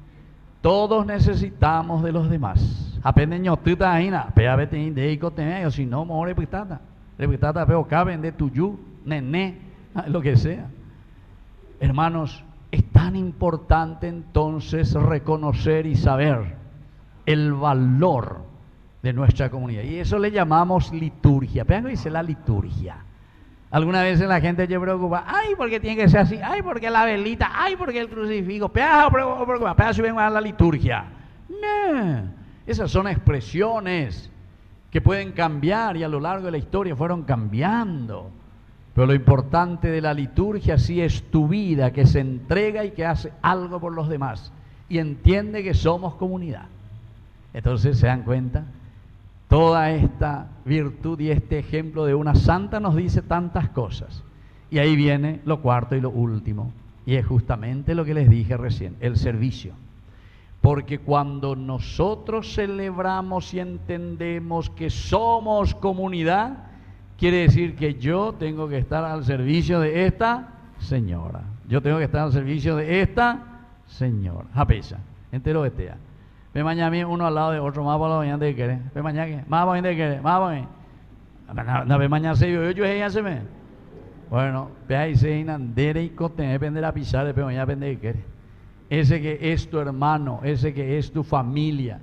Todos necesitamos de los demás. Apenas ñotuta ahí, pea vete de ico tener, o si no, more pitata. Repitata, veo caben de tuyu, nené, lo que sea. Hermanos, es tan importante entonces reconocer y saber el valor de nuestra comunidad. Y eso le llamamos liturgia. Vean que dice la liturgia. Alguna vez la gente se preocupa, ay, porque tiene que ser así, ay, porque la velita, ay, porque el crucifijo, pero si ven a la liturgia. No, esas son expresiones que pueden cambiar y a lo largo de la historia fueron cambiando. Pero lo importante de la liturgia sí es tu vida, que se entrega y que hace algo por los demás y entiende que somos comunidad. Entonces, ¿se dan cuenta? Toda esta virtud y este ejemplo de una santa nos dice tantas cosas. Y ahí viene lo cuarto y lo último, y es justamente lo que les dije recién, el servicio. Porque cuando nosotros celebramos y entendemos que somos comunidad, quiere decir que yo tengo que estar al servicio de esta señora. Yo tengo que estar al servicio de esta señora. Japesa, entero estea. Ve mañana uno al lado de otro, más para la mañana de querer. Ve mañana que, más para de querer, más para no ve mañana se yo ella se me. Bueno, ve ahí se inandere y cote, depende de la pisar, pero mañana depende de querer. Ese que es tu hermano, ese que es tu familia,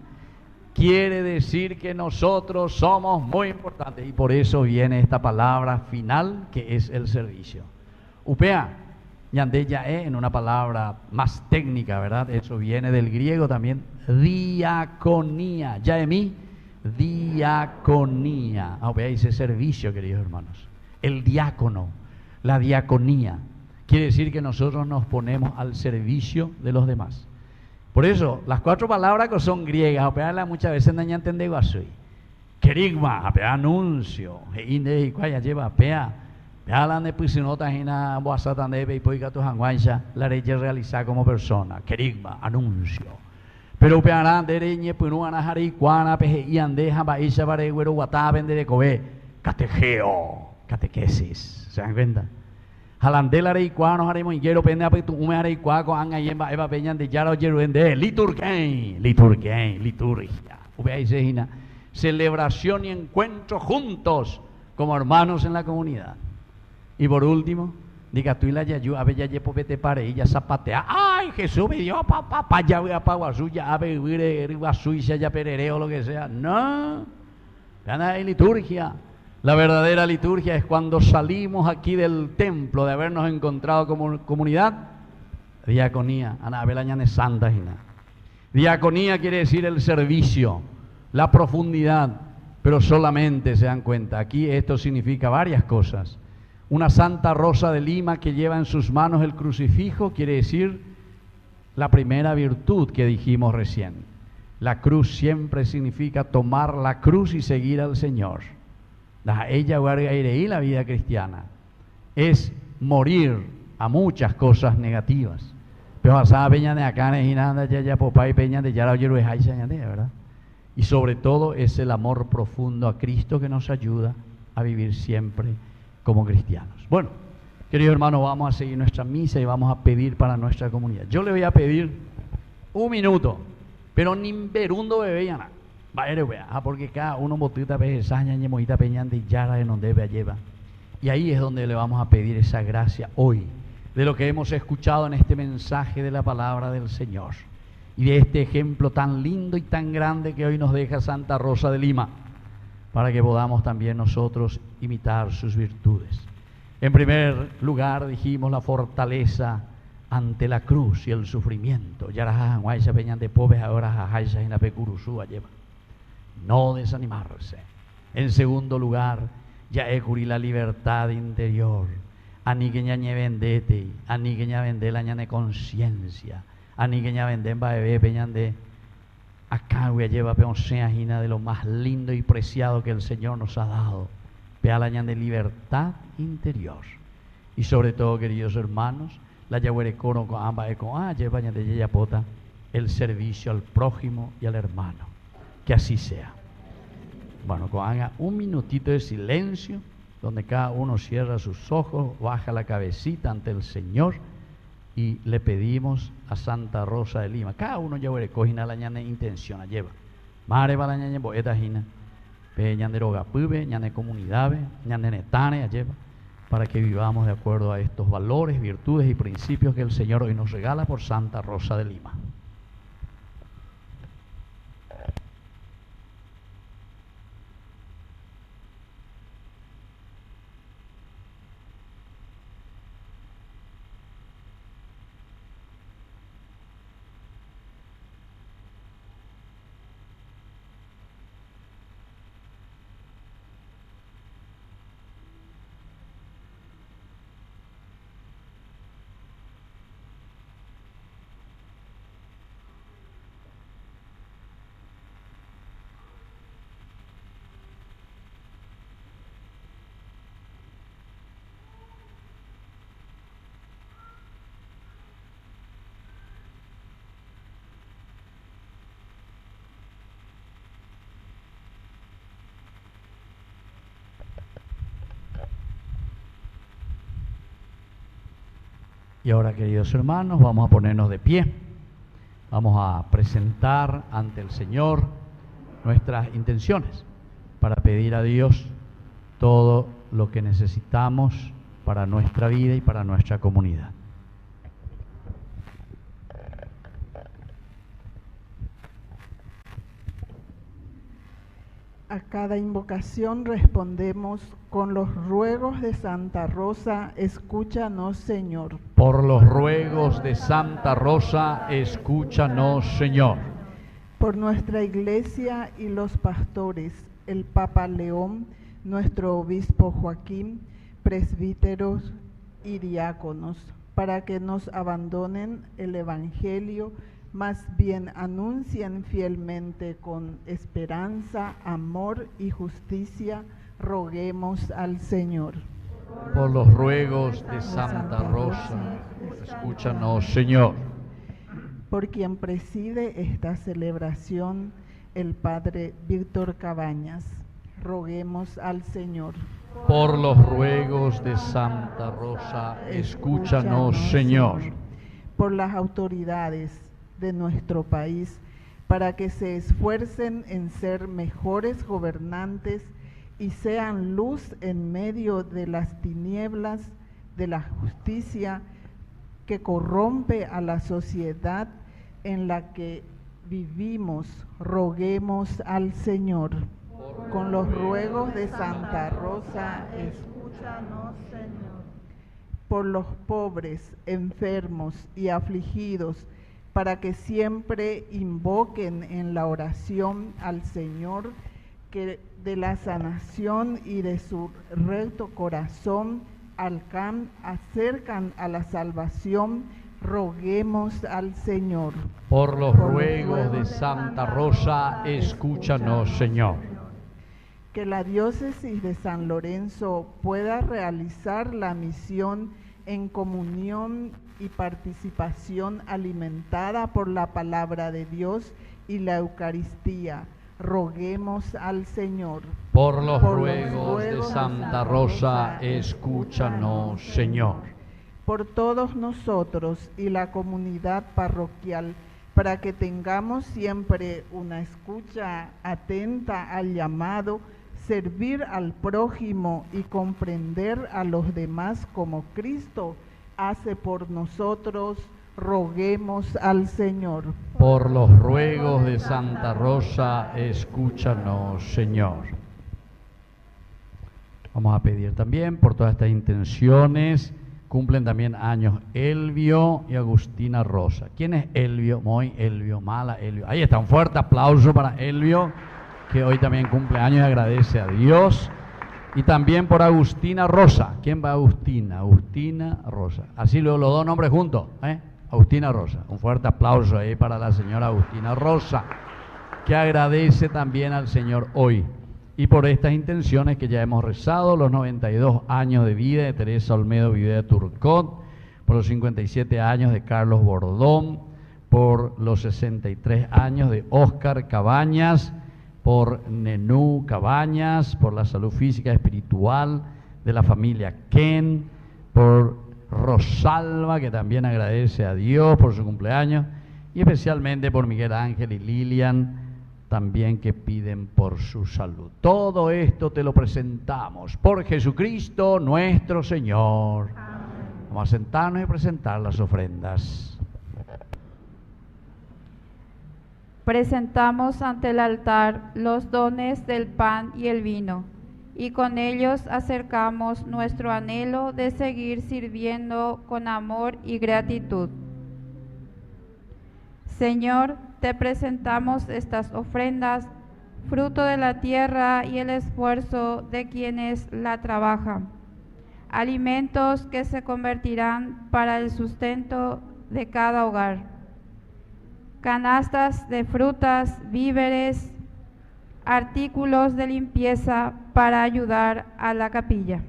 quiere decir que nosotros somos muy importantes y por eso viene esta palabra final que es el servicio. Upea, yande ya en una palabra más técnica, ¿verdad? Eso viene del griego también, diaconía. Ya de mí, diaconía. Upea dice servicio, queridos hermanos. El diácono, la diaconía, quiere decir que nosotros nos ponemos al servicio de los demás. Por eso, las cuatro palabras que son griegas, opearlas muchas veces no entendemos así. Querigma, apea anuncio, inde y cuaya lleva apea, hablan de pisinotas y na boasatan de y poica tu hanguancha, la ley realizada como persona. Querigma, anuncio. Pero opearán de reñe, punuana jari, cuana, peje y andeja, baisha, bareguero, guatá, vende cobe, catejeo, catequesis. ¿Se dan cuenta? Halandela rey cuano haremos quiero pende a tu me haré cuaco anga yemba eva peñan de yaro yeruende liturgia ubeaisehina celebración y encuentro juntos como hermanos en la comunidad. Y por último, diga tú y la yayu ave ya yepo vete pare ella zapatea, ay Jesús me dio pa ya voy a paguasuya ave vire ribasuya ya perereo lo que sea. No, gana en liturgia. La verdadera liturgia es cuando salimos aquí del templo de habernos encontrado como comunidad. Diaconía, Ana Belañane Santa Gina. Diaconía quiere decir el servicio, la profundidad, pero solamente se dan cuenta. Aquí esto significa varias cosas. Una Santa Rosa de Lima que lleva en sus manos el crucifijo quiere decir la primera virtud que dijimos recién. La cruz siempre significa tomar la cruz y seguir al Señor. Ella y la vida cristiana es morir a muchas cosas negativas. Pero asá peña de acá ya popá y peña de yara ¿verdad? Y sobre todo es el amor profundo a Cristo que nos ayuda a vivir siempre como cristianos. Bueno, queridos hermanos, vamos a seguir nuestra misa y vamos a pedir para nuestra comunidad. Yo le voy a pedir un minuto, pero ni verundo bebé ya nada. Porque cada uno botita pesaña y moita peñante yara en donde lleva. Y ahí es donde le vamos a pedir esa gracia hoy, de lo que hemos escuchado en este mensaje de la palabra del Señor. Y de este ejemplo tan lindo y tan grande que hoy nos deja Santa Rosa de Lima, para que podamos también nosotros imitar sus virtudes. En primer lugar dijimos la fortaleza ante la cruz y el sufrimiento. No desanimarse. En segundo lugar, ya cubrir la libertad interior. Ani que ñañe vendete, ani que ña vende la ñane conciencia, ani que ña vende bebé peñande. Acá voy a llevar peonseajina de lo más lindo y preciado que el Señor nos ha dado. Vea la ñan de libertad interior. Y sobre todo, queridos hermanos, la yahuerecono con ambas lleva ñan de yeyapota el servicio al prójimo y al hermano. Que así sea. Bueno, que haga un minutito de silencio, donde cada uno cierra sus ojos, baja la cabecita ante el Señor y le pedimos a Santa Rosa de Lima. Cada uno ya cogina la ñane intención, lleva. Mare va la ñane boeta jina, pe ñane roga pube, ñane comunidades, ñane netane, lleva, para que vivamos de acuerdo a estos valores, virtudes y principios que el Señor hoy nos regala por Santa Rosa de Lima. Y ahora, queridos hermanos, vamos a ponernos de pie. Vamos a presentar ante el Señor nuestras intenciones para pedir a Dios todo lo que necesitamos para nuestra vida y para nuestra comunidad. A cada invocación respondemos con los ruegos de Santa Rosa, escúchanos, Señor. Por los ruegos de Santa Rosa, escúchanos, Señor. Por nuestra iglesia y los pastores, el Papa León, nuestro obispo Joaquín, presbíteros y diáconos, para que nos abandonen el Evangelio, más bien anuncien fielmente con esperanza, amor y justicia, roguemos al Señor. Por los ruegos de Santa Rosa, escúchanos, Señor. Por quien preside esta celebración, el Padre Víctor Cabañas, roguemos al Señor. Por los ruegos de Santa Rosa, escúchanos, Señor. Por las autoridades de nuestro país, para que se esfuercen en ser mejores gobernantes y sean luz en medio de las tinieblas de la justicia que corrompe a la sociedad en la que vivimos, roguemos al Señor. Con los ruegos de Santa Rosa, escúchanos, Señor. Por los pobres, enfermos y afligidos, para que siempre invoquen en la oración al Señor, que de la sanación y de su recto corazón acercan a la salvación, roguemos al Señor. Por los ruegos de Santa Rosa, escúchanos, Señor. Que la diócesis de San Lorenzo pueda realizar la misión en comunión y participación alimentada por la palabra de Dios y la Eucaristía. Roguemos al Señor. Por los ruegos de Santa Rosa, escúchanos, Señor. Por todos nosotros y la comunidad parroquial, para que tengamos siempre una escucha atenta al llamado, servir al prójimo y comprender a los demás como Cristo hace por nosotros, roguemos al Señor. Por los ruegos de Santa Rosa, escúchanos, Señor. Vamos a pedir también por todas estas intenciones. Cumplen también años Elvio y Agustina Rosa. ¿Quién es Elvio? Muy Elvio, mala Elvio. Ahí está, un fuerte aplauso para Elvio, que hoy también cumple años y agradece a Dios. Y también por Agustina Rosa. ¿Quién va a Agustina? Agustina Rosa. Así los dos nombres juntos, ¿eh? Agustina Rosa. Un fuerte aplauso ahí para la señora Agustina Rosa, que agradece también al Señor hoy. Y por estas intenciones que ya hemos rezado, los 92 años de vida de Teresa Olmedo Vive Turcot, por los 57 años de Carlos Bordón, por los 63 años de Óscar Cabañas, por Nenú Cabañas, por la salud física y espiritual de la familia Ken, por Rosalba, que también agradece a Dios por su cumpleaños, y especialmente por Miguel Ángel y Lilian, también que piden por su salud. Todo esto te lo presentamos por Jesucristo nuestro Señor. Amén. Vamos a sentarnos y presentar las ofrendas. Presentamos ante el altar los dones del pan y el vino, y con ellos acercamos nuestro anhelo de seguir sirviendo con amor y gratitud. Señor, te presentamos estas ofrendas, fruto de la tierra y el esfuerzo de quienes la trabajan, alimentos que se convertirán para el sustento de cada hogar, canastas de frutas, víveres, artículos de limpieza para ayudar a la capilla.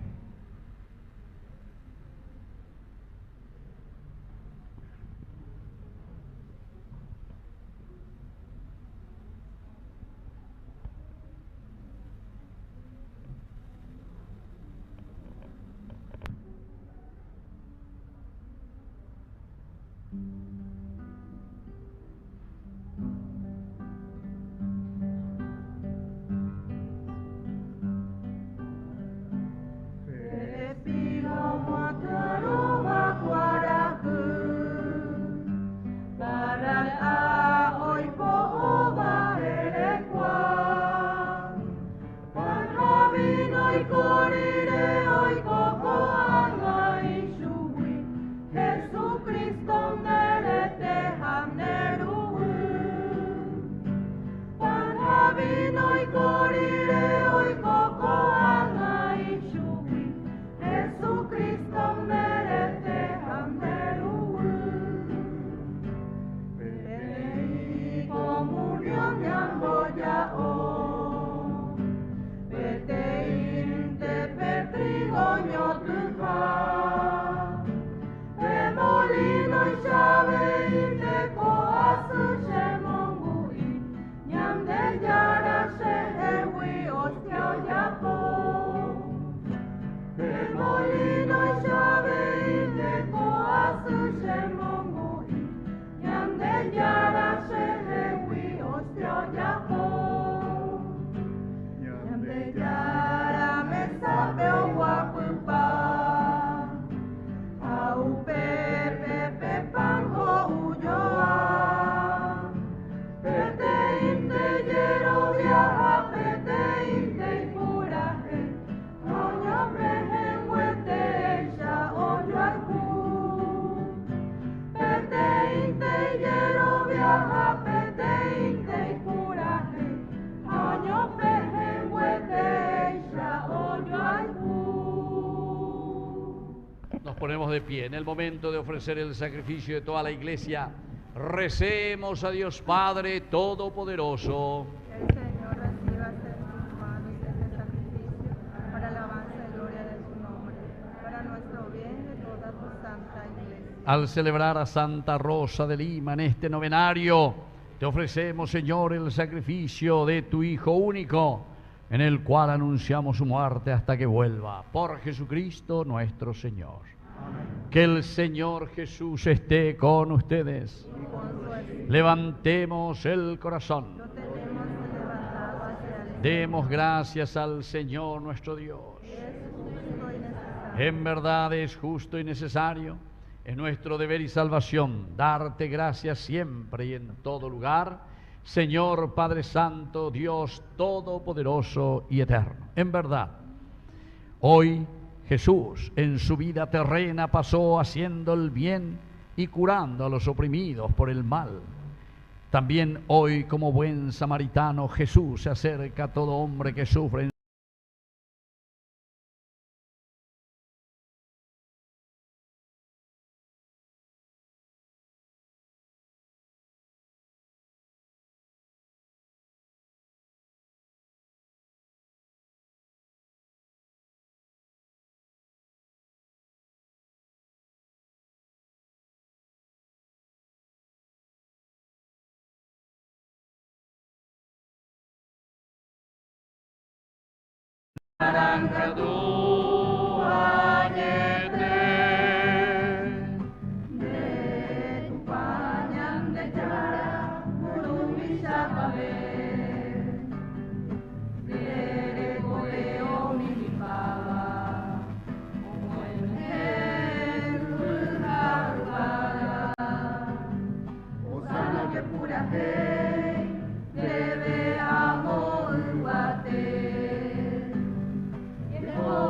De pie. En el momento de ofrecer el sacrificio de toda la iglesia, recemos a Dios Padre Todopoderoso. El Señor reciba en sus manos este sacrificio para alabanza y gloria de su nombre, para nuestro bien de toda tu santa iglesia. Al celebrar a Santa Rosa de Lima en este novenario, te ofrecemos, Señor, el sacrificio de tu Hijo único, en el cual anunciamos su muerte hasta que vuelva, por Jesucristo nuestro Señor. Que el Señor Jesús esté con ustedes. Y con su Levantemos el corazón. Demos gracias al Señor nuestro Dios. En verdad es justo y necesario, es nuestro deber y salvación, darte gracias siempre y en todo lugar, Señor Padre Santo, Dios Todopoderoso y Eterno. En verdad, hoy Jesús en su vida terrena pasó haciendo el bien y curando a los oprimidos por el mal. También hoy, como buen samaritano, Jesús se acerca a todo hombre que sufre en naranja duanyete De tu panjang de cara belum bisa pamer. Dere koeo minipala, omuenel ulharugara. Osana que pura fe, debe amor bate.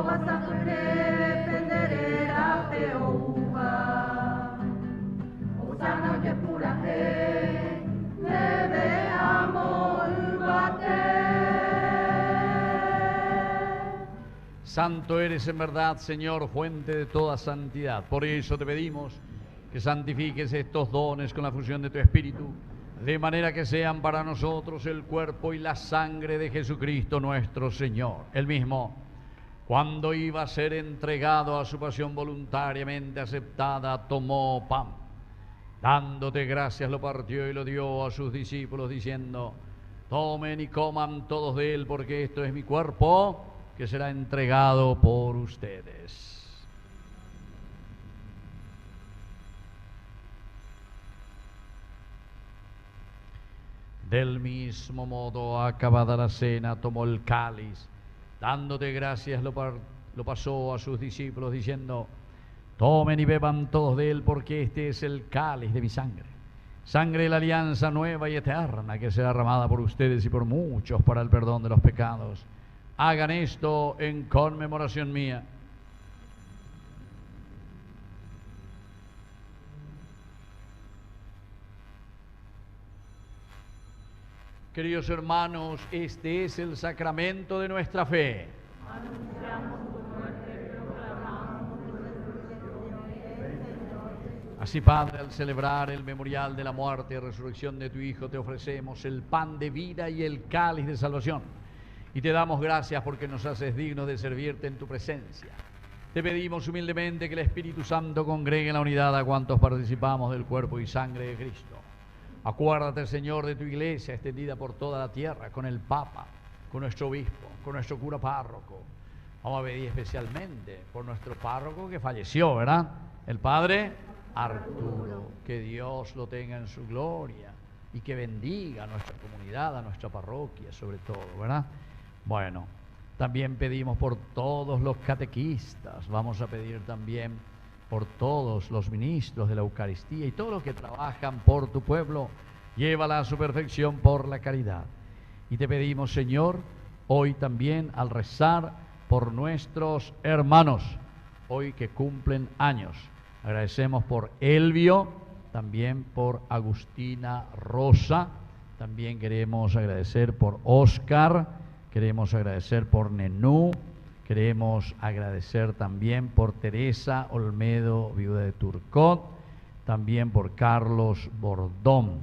Vas a defender a Jehová. Osana que pura fe, leve amor bater. Santo eres en verdad, Señor, fuente de toda santidad. Por eso te pedimos que santifiques estos dones con la fusión de tu Espíritu, de manera que sean para nosotros el cuerpo y la sangre de Jesucristo nuestro Señor. Él mismo, cuando iba a ser entregado a su pasión voluntariamente aceptada, tomó pan. Dándote gracias, lo partió y lo dio a sus discípulos, diciendo: tomen y coman todos de él, porque esto es mi cuerpo, que será entregado por ustedes. Del mismo modo, acabada la cena, tomó el cáliz. Dándote gracias, lo pasó a sus discípulos, diciendo: tomen y beban todos de él, porque este es el cáliz de mi sangre. Sangre de la alianza nueva y eterna, que será derramada por ustedes y por muchos para el perdón de los pecados. Hagan esto en conmemoración mía. Queridos hermanos, este es el sacramento de nuestra fe. Así, Padre, al celebrar el memorial de la muerte y resurrección de tu Hijo, te ofrecemos el pan de vida y el cáliz de salvación. Y te damos gracias porque nos haces dignos de servirte en tu presencia. Te pedimos humildemente que el Espíritu Santo congregue en la unidad a cuantos participamos del cuerpo y sangre de Cristo. Acuérdate, Señor, de tu iglesia extendida por toda la tierra, con el Papa, con nuestro obispo, con nuestro cura párroco. Vamos a pedir especialmente por nuestro párroco que falleció, ¿verdad? El Padre Arturo. Que Dios lo tenga en su gloria y que bendiga a nuestra comunidad, a nuestra parroquia, sobre todo, ¿verdad? Bueno, también pedimos por todos los catequistas. Vamos a pedir también por todos los ministros de la Eucaristía y todos los que trabajan por tu pueblo. Llévala a su perfección por la caridad. Y te pedimos, Señor, hoy también al rezar por nuestros hermanos, hoy que cumplen años. Agradecemos por Elvio, también por Agustina Rosa, también queremos agradecer por Oscar, queremos agradecer por Nenú, queremos agradecer también por Teresa Olmedo, viuda de Turcot, también por Carlos Bordón.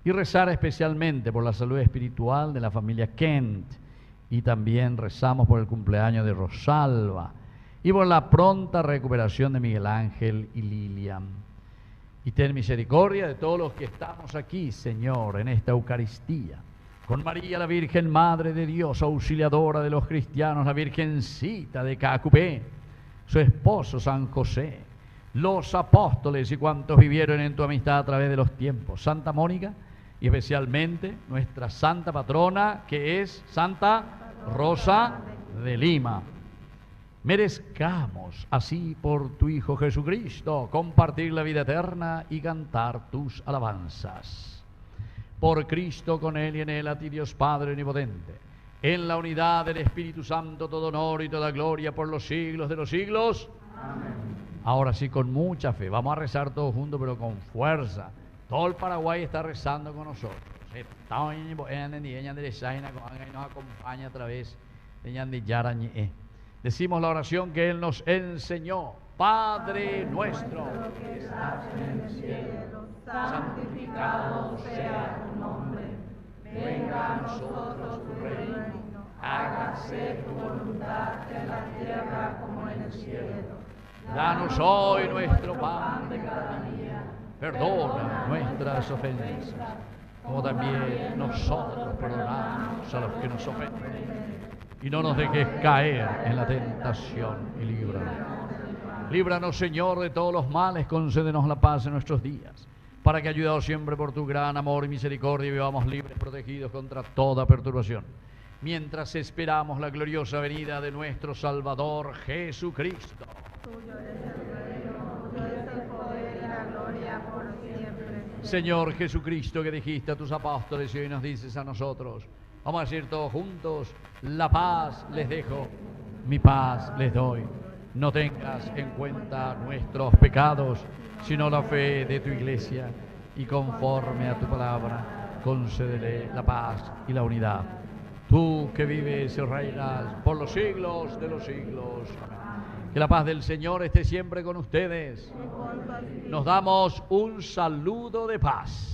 Y rezar especialmente por la salud espiritual de la familia Kent. Y también rezamos por el cumpleaños de Rosalba y por la pronta recuperación de Miguel Ángel y Lilian. Y ten misericordia de todos los que estamos aquí, Señor, en esta Eucaristía. Con María, la Virgen Madre de Dios, auxiliadora de los cristianos, la Virgencita de Cacupé, su esposo San José, los apóstoles y cuantos vivieron en tu amistad a través de los tiempos. Santa Mónica, y especialmente nuestra santa patrona, que es Santa Rosa de Lima. Merezcamos así por tu Hijo Jesucristo compartir la vida eterna y cantar tus alabanzas. Por Cristo, con Él y en Él, a ti Dios Padre omnipotente, en la unidad del Espíritu Santo, todo honor y toda gloria por los siglos de los siglos. Amén. Ahora sí, con mucha fe, vamos a rezar todos juntos, pero con fuerza. Todo el Paraguay está rezando con nosotros. Nos acompaña a través de Ñandillarañe. Decimos la oración que Él nos enseñó. Padre nuestro que estás en el cielo, santificado sea tu nombre. Venga a nosotros tu reino. Hágase tu voluntad en la tierra como en el cielo. Danos hoy nuestro pan de cada día. Perdona nuestras ofensas, como también nosotros perdonamos a los que nos ofenden. Y no nos dejes caer en la tentación y líbranos. Líbranos, Señor, de todos los males, concédenos la paz en nuestros días, para que, ayudados siempre por tu gran amor y misericordia, vivamos libres, protegidos contra toda perturbación, mientras esperamos la gloriosa venida de nuestro Salvador Jesucristo. Tuyo es el reino, tuyo es el poder y la gloria por siempre. Señor Jesucristo, que dijiste a tus apóstoles y hoy nos dices a nosotros, vamos a decir todos juntos: la paz les dejo, mi paz les doy. No tengas en cuenta nuestros pecados, sino la fe de tu iglesia, y conforme a tu palabra, concédele la paz y la unidad. Tú que vives y reinas por los siglos de los siglos. Amén. Que la paz del Señor esté siempre con ustedes. Nos damos un saludo de paz.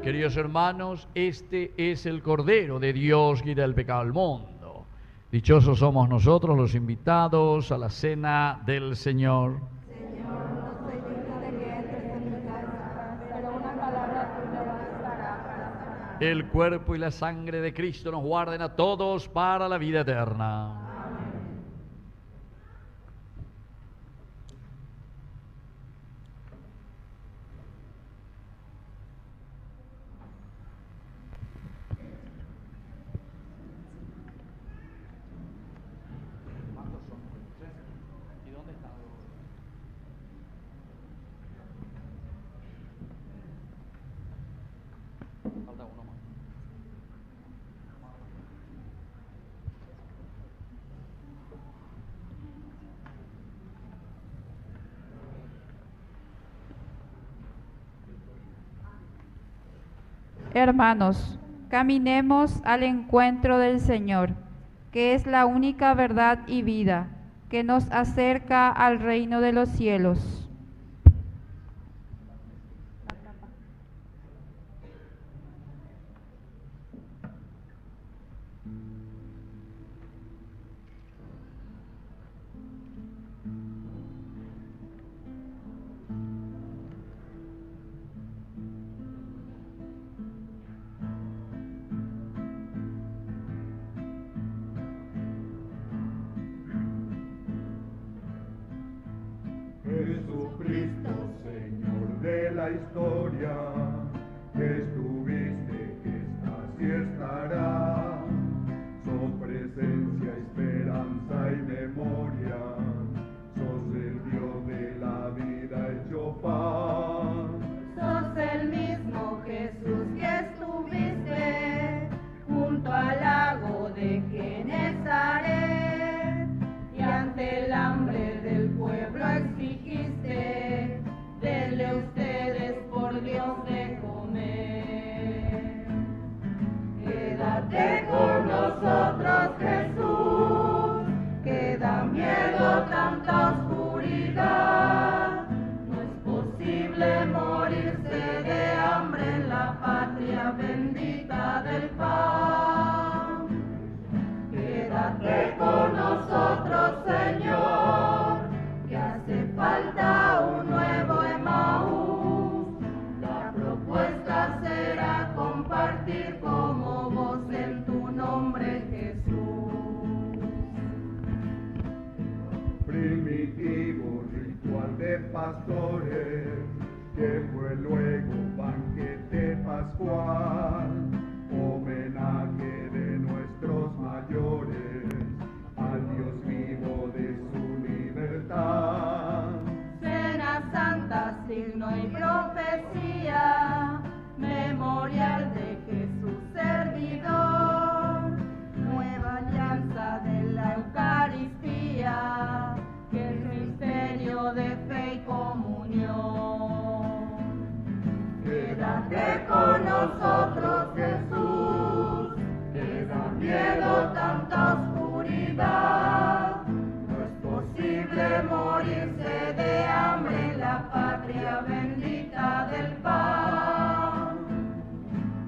Queridos hermanos, este es el Cordero de Dios que quita el pecado del mundo. Dichosos somos nosotros los invitados a la cena del Señor. Señor, no soy digno de que entres en mi casa, pero una palabra tuya bastará para sanar. El cuerpo y la sangre de Cristo nos guarden a todos para la vida eterna. Hermanos, caminemos al encuentro del Señor, que es la única verdad y vida, que nos acerca al reino de los cielos. la historia, que estuviste, que estás y estarás. Sos presencia, esperanza y memoria, sos el Dios de la vida hecho paz. Sos el mismo Jesús que estuviste junto al lago de Genezaret, y ante el hambre del pueblo exigiste, denle ustedes por Dios de comer. Quédate con nosotros, Jesús, que da miedo tanta oscuridad. No es posible morirse de hambre en la patria bendita del pan. Quédate con nosotros, Señor, que hace falta un nuevo Emaús. La propuesta será compartir como vos en tu nombre, Jesús. Primitivo ritual de pastores, que fue luego banquete pascual, homenaje de nuestros mayores al Dios vivo de su libertad. Cena santa, signo y profecía, memorial de Jesús servidor, nueva alianza de la Eucaristía, que es misterio de fe y comunión. Quédate con nosotros, Jesús, que da miedo tanta oscuridad. No es posible morirse de hambre en la patria bendita del pan.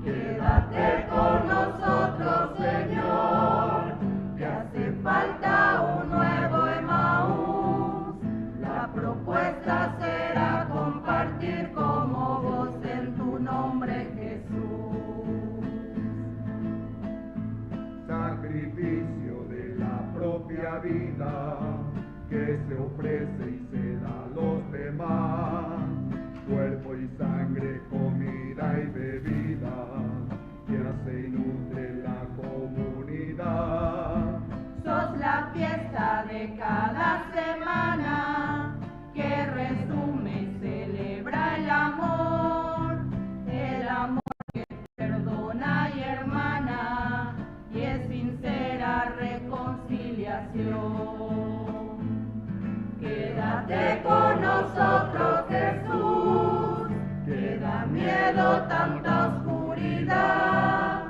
Quédate con nosotros, Señor, que hace falta un nuevo Emaús. La propuesta será compartir como vos en tu nombre, Jesús. Sacrificio de la propia vida, que se ofrece y se da a los demás. Cuerpo y sangre, comida y bebida, que hace y nutre la comunidad. Sos la fiesta de cada semana, que resume y celebra el amor que perdona y hermana, y es sincera reconciliación. Quédate con nosotros, Jesús, que da miedo tanta oscuridad.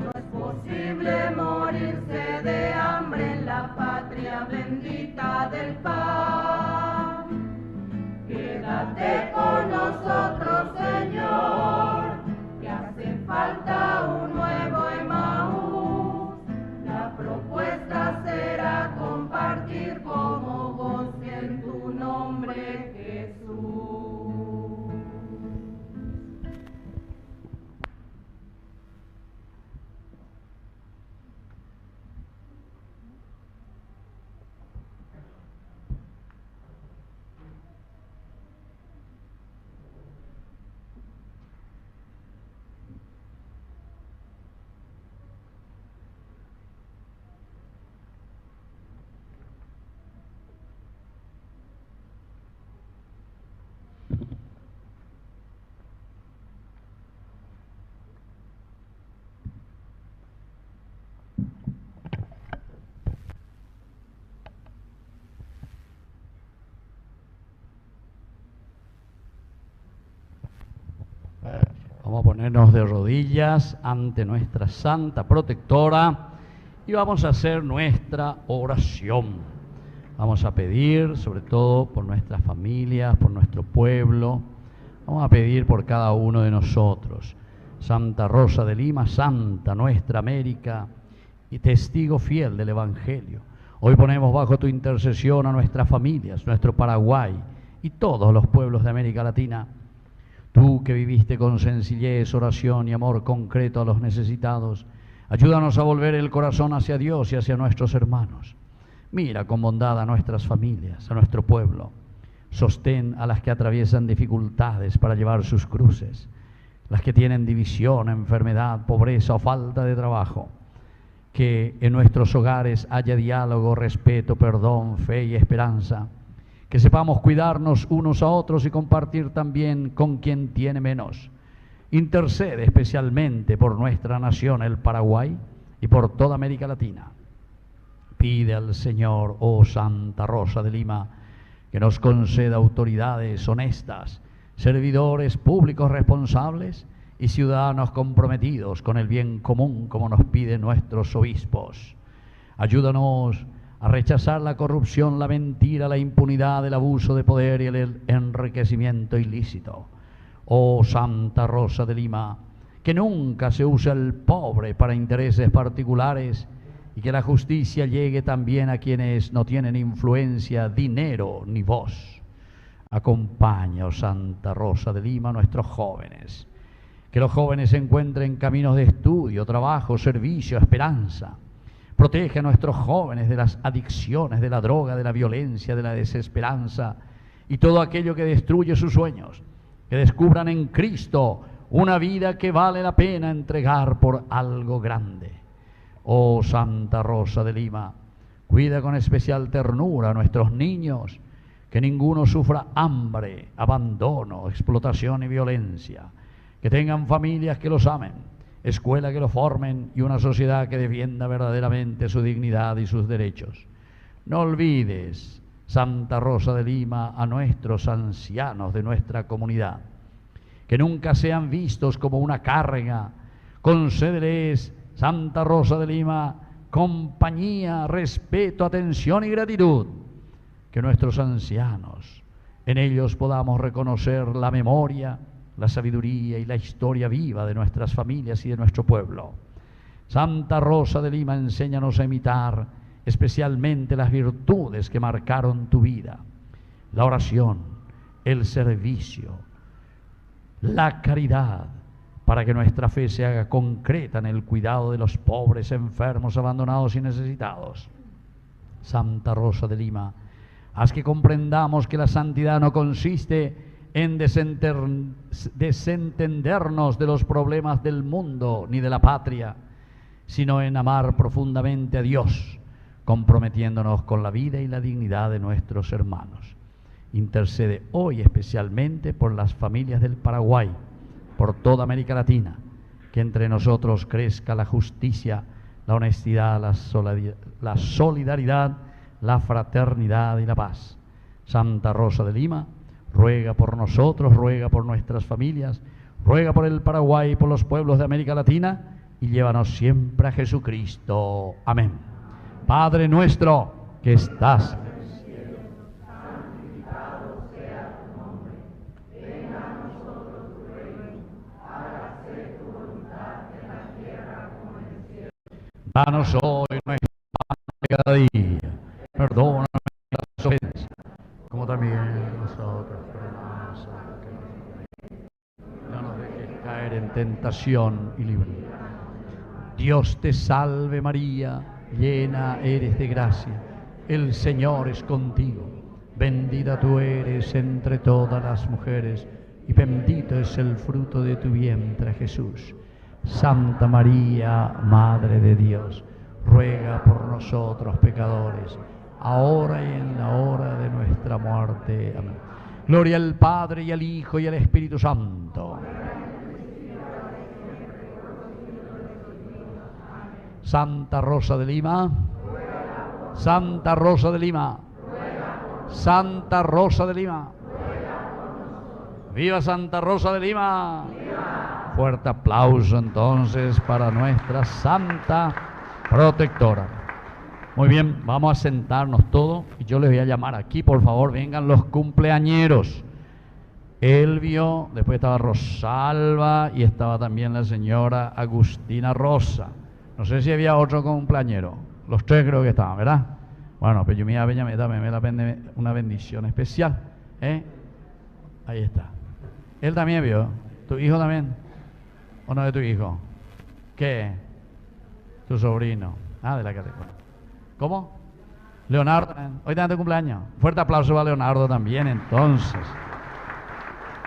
No es posible morirse de hambre en la patria bendita del pan. Quédate con nosotros, Señor, que hace falta un nuevo Emaús. La propuesta será compartir como vos en tu nombre, Jesús. Vamos a ponernos de rodillas ante nuestra Santa Protectora y vamos a hacer nuestra oración. Vamos a pedir, sobre todo, por nuestras familias, por nuestro pueblo. Vamos a pedir por cada uno de nosotros. Santa Rosa de Lima, Santa nuestra América y testigo fiel del Evangelio. Hoy ponemos bajo tu intercesión a nuestras familias, nuestro Paraguay y todos los pueblos de América Latina. Tú que viviste con sencillez, oración y amor concreto a los necesitados, ayúdanos a volver el corazón hacia Dios y hacia nuestros hermanos. Mira con bondad a nuestras familias, a nuestro pueblo. Sostén a las que atraviesan dificultades para llevar sus cruces, las que tienen división, enfermedad, pobreza o falta de trabajo. Que en nuestros hogares haya diálogo, respeto, perdón, fe y esperanza. Que sepamos cuidarnos unos a otros y compartir también con quien tiene menos. Intercede especialmente por nuestra nación, el Paraguay, y por toda América Latina. Pide al Señor, oh Santa Rosa de Lima, que nos conceda autoridades honestas, servidores públicos responsables y ciudadanos comprometidos con el bien común, como nos piden nuestros obispos. Ayúdanos a rechazar la corrupción, la mentira, la impunidad, el abuso de poder y el enriquecimiento ilícito. Oh Santa Rosa de Lima, que nunca se use al pobre para intereses particulares y que la justicia llegue también a quienes no tienen influencia, dinero ni voz. Acompaña, oh Santa Rosa de Lima, a nuestros jóvenes. Que los jóvenes encuentren caminos de estudio, trabajo, servicio, esperanza. Protege a nuestros jóvenes de las adicciones, de la droga, de la violencia, de la desesperanza y todo aquello que destruye sus sueños. Que descubran en Cristo una vida que vale la pena entregar por algo grande. Oh Santa Rosa de Lima, cuida con especial ternura a nuestros niños, que ninguno sufra hambre, abandono, explotación y violencia. Que tengan familias que los amen, escuela que los formen y una sociedad que defienda verdaderamente su dignidad y sus derechos. No olvides, Santa Rosa de Lima, a nuestros ancianos de nuestra comunidad, que nunca sean vistos como una carga. Concédeles, Santa Rosa de Lima, compañía, respeto, atención y gratitud. Que nuestros ancianos, en ellos podamos reconocer la memoria, la sabiduría y la historia viva de nuestras familias y de nuestro pueblo. Santa Rosa de Lima, enséñanos a imitar especialmente las virtudes que marcaron tu vida: la oración, el servicio, la caridad, para que nuestra fe se haga concreta en el cuidado de los pobres, enfermos, abandonados y necesitados. Santa Rosa de Lima, haz que comprendamos que la santidad no consiste en desentendernos de los problemas del mundo ni de la patria, sino en amar profundamente a Dios, comprometiéndonos con la vida y la dignidad de nuestros hermanos. Intercede hoy especialmente por las familias del Paraguay, por toda América Latina, que entre nosotros crezca la justicia, la honestidad, la solidaridad, la fraternidad y la paz. Santa Rosa de Lima, ruega por nosotros, ruega por nuestras familias, ruega por el Paraguay y por los pueblos de América Latina, y llévanos siempre a Jesucristo. Amén. Padre nuestro que estás en el cielo, santificado sea tu nombre. Venga a nosotros tu reino, hágase tu voluntad en la tierra como en el cielo. Danos hoy nuestro pan de cada día. Perdona nuestras ofensas, como también nosotros perdonamos a los que nos ofenden. No nos dejes caer en tentación y líbranos. Dios te salve María, llena eres de gracia, el Señor es contigo. Bendita tú eres entre todas las mujeres, y bendito es el fruto de tu vientre, Jesús. Santa María, Madre de Dios, ruega por nosotros pecadores, ahora y en la hora de nuestra muerte. Amén. Gloria al Padre, y al Hijo, y al Espíritu Santo. Santa Rosa de Lima, Santa Rosa de Lima, Santa Rosa de Lima. ¡Viva Santa Rosa de Lima! Fuerte aplauso entonces para nuestra Santa Protectora. Muy bien, vamos a sentarnos todos y yo les voy a llamar aquí, por favor, vengan los cumpleañeros. Elvio, después estaba Rosalba y estaba también la señora Agustina Rosa. No sé si había otro cumpleañero, los tres creo que estaban, ¿verdad? Bueno, pues yo me dame una bendición especial, ¿eh? Ahí está. Él también vio, ¿tu hijo también? ¿O no de tu hijo? ¿Qué? Tu sobrino. Ah, de la categoría. ¿Cómo? Leonardo, hoy también tu cumpleaños. Fuerte aplauso para Leonardo también, entonces.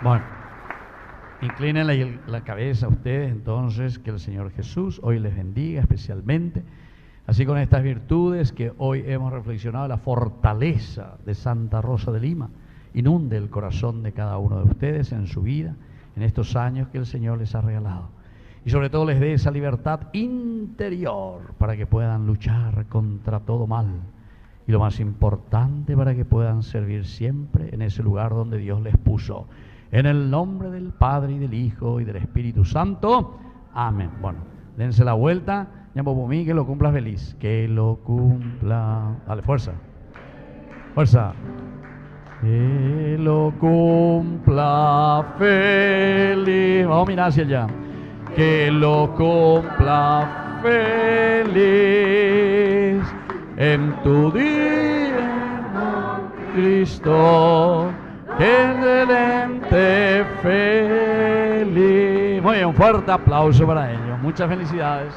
Bueno, inclinen la cabeza a ustedes, entonces, que el Señor Jesús hoy les bendiga especialmente. Así con estas virtudes que hoy hemos reflexionado, la fortaleza de Santa Rosa de Lima inunde el corazón de cada uno de ustedes en su vida, en estos años que el Señor les ha regalado. Y sobre todo les dé esa libertad interior para que puedan luchar contra todo mal. Y lo más importante, para que puedan servir siempre en ese lugar donde Dios les puso. En el nombre del Padre, y del Hijo, y del Espíritu Santo. Amén. Bueno, dense la vuelta. Llamo por mí, que lo cumpla feliz. Que lo cumpla. Dale, fuerza. Fuerza. Que lo cumpla feliz. Vamos a mirar hacia allá. Que lo cumpla feliz en tu día, Cristo, excelente feliz. Muy bien, un fuerte aplauso para ellos. Muchas felicidades.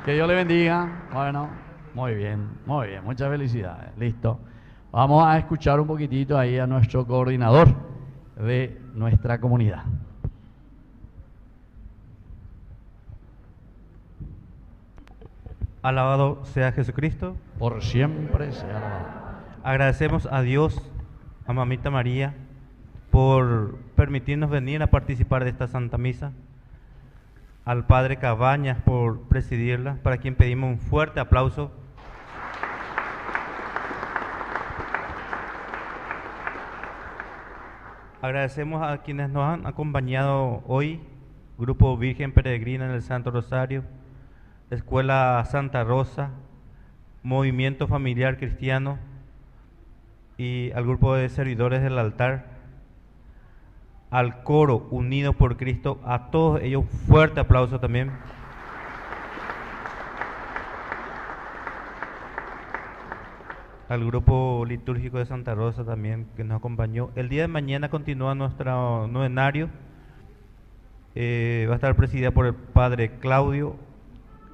Que Dios le bendiga. Bueno, muy bien, muchas felicidades. Listo. Vamos a escuchar un poquitito ahí a nuestro coordinador de nuestra comunidad. Alabado sea Jesucristo. Por siempre sea alabado. Agradecemos a Dios, a Mamita María, por permitirnos venir a participar de esta Santa Misa. Al Padre Cabañas por presidirla, para quien pedimos un fuerte aplauso. Agradecemos a quienes nos han acompañado hoy, Grupo Virgen Peregrina en el Santo Rosario, Escuela Santa Rosa, Movimiento Familiar Cristiano y al grupo de servidores del altar, al coro Unido por Cristo, a todos ellos fuerte aplauso también. Al grupo litúrgico de Santa Rosa también, que nos acompañó. El día de mañana continúa nuestro novenario, va a estar presidida por el Padre Claudio.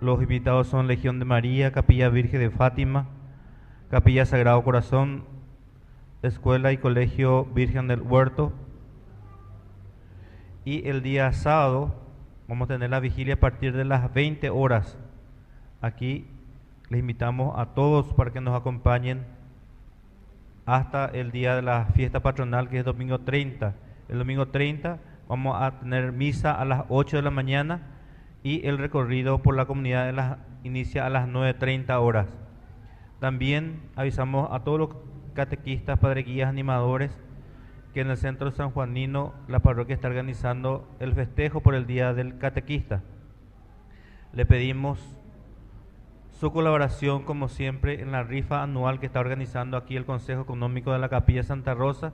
Los invitados son Legión de María, Capilla Virgen de Fátima, Capilla Sagrado Corazón, Escuela y Colegio Virgen del Huerto. Y el día sábado vamos a tener la vigilia a partir de las 20 horas. Aquí les invitamos a todos para que nos acompañen hasta el día de la fiesta patronal, que es domingo 30. El domingo 30 vamos a tener misa a las 8 de la mañana y el recorrido por la comunidad inicia a las 9:30 horas. También avisamos a todos los catequistas, padres guías, animadores, que en el centro sanjuanino la parroquia está organizando el festejo por el Día del Catequista. Le pedimos su colaboración, como siempre, en la rifa anual que está organizando aquí el Consejo Económico de la Capilla Santa Rosa.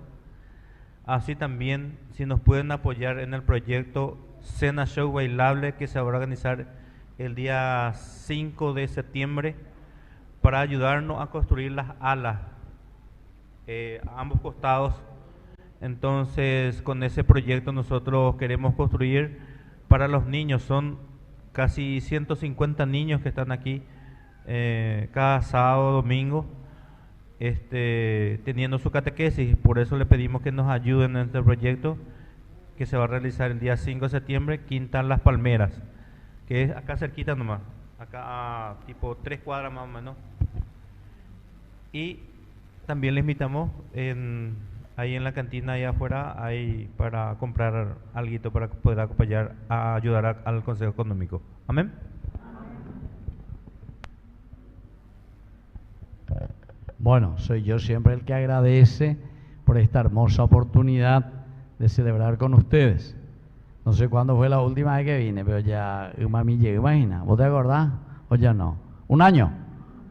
Así también, si nos pueden apoyar en el proyecto Cena Show Bailable, que se va a organizar el día 5 de septiembre, para ayudarnos a construir las alas a ambos costados. Entonces, con ese proyecto nosotros queremos construir para los niños. Son casi 150 niños que están aquí cada sábado, domingo, teniendo su catequesis. Por eso le pedimos que nos ayuden en este proyecto, que se va a realizar el día 5 de septiembre, Quinta Las Palmeras, que es acá cerquita nomás, acá a tipo 3 cuadras más o menos. Y también les invitamos ahí en la cantina, allá afuera, hay para comprar algo para poder acompañar a ayudar al Consejo Económico. Amén. Bueno, soy yo siempre el que agradece por esta hermosa oportunidad de celebrar con ustedes. No sé cuándo fue la última vez que vine, pero ya mami llegó, imagina. ¿Vos te acordás o ya no? ¿Un año?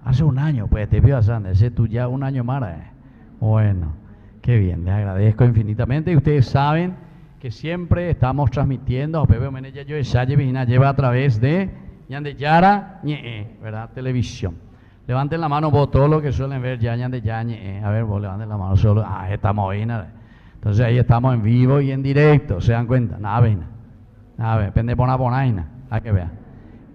Hace un año, pues te pido a Sandra, ese tú ya un año más. Bueno, qué bien, les agradezco infinitamente. Y ustedes saben que siempre estamos transmitiendo, Pepe Menella yo lleva a través de Ñandeyara, ¿verdad? Televisión. Levanten la mano vos, todos los que suelen ver ya Ñandeyara, a ver, vos levanten la mano solo. Estamos ahí, nada. Entonces ahí estamos en vivo y en directo, ¿se dan cuenta? Nada, depende de poner a que vean.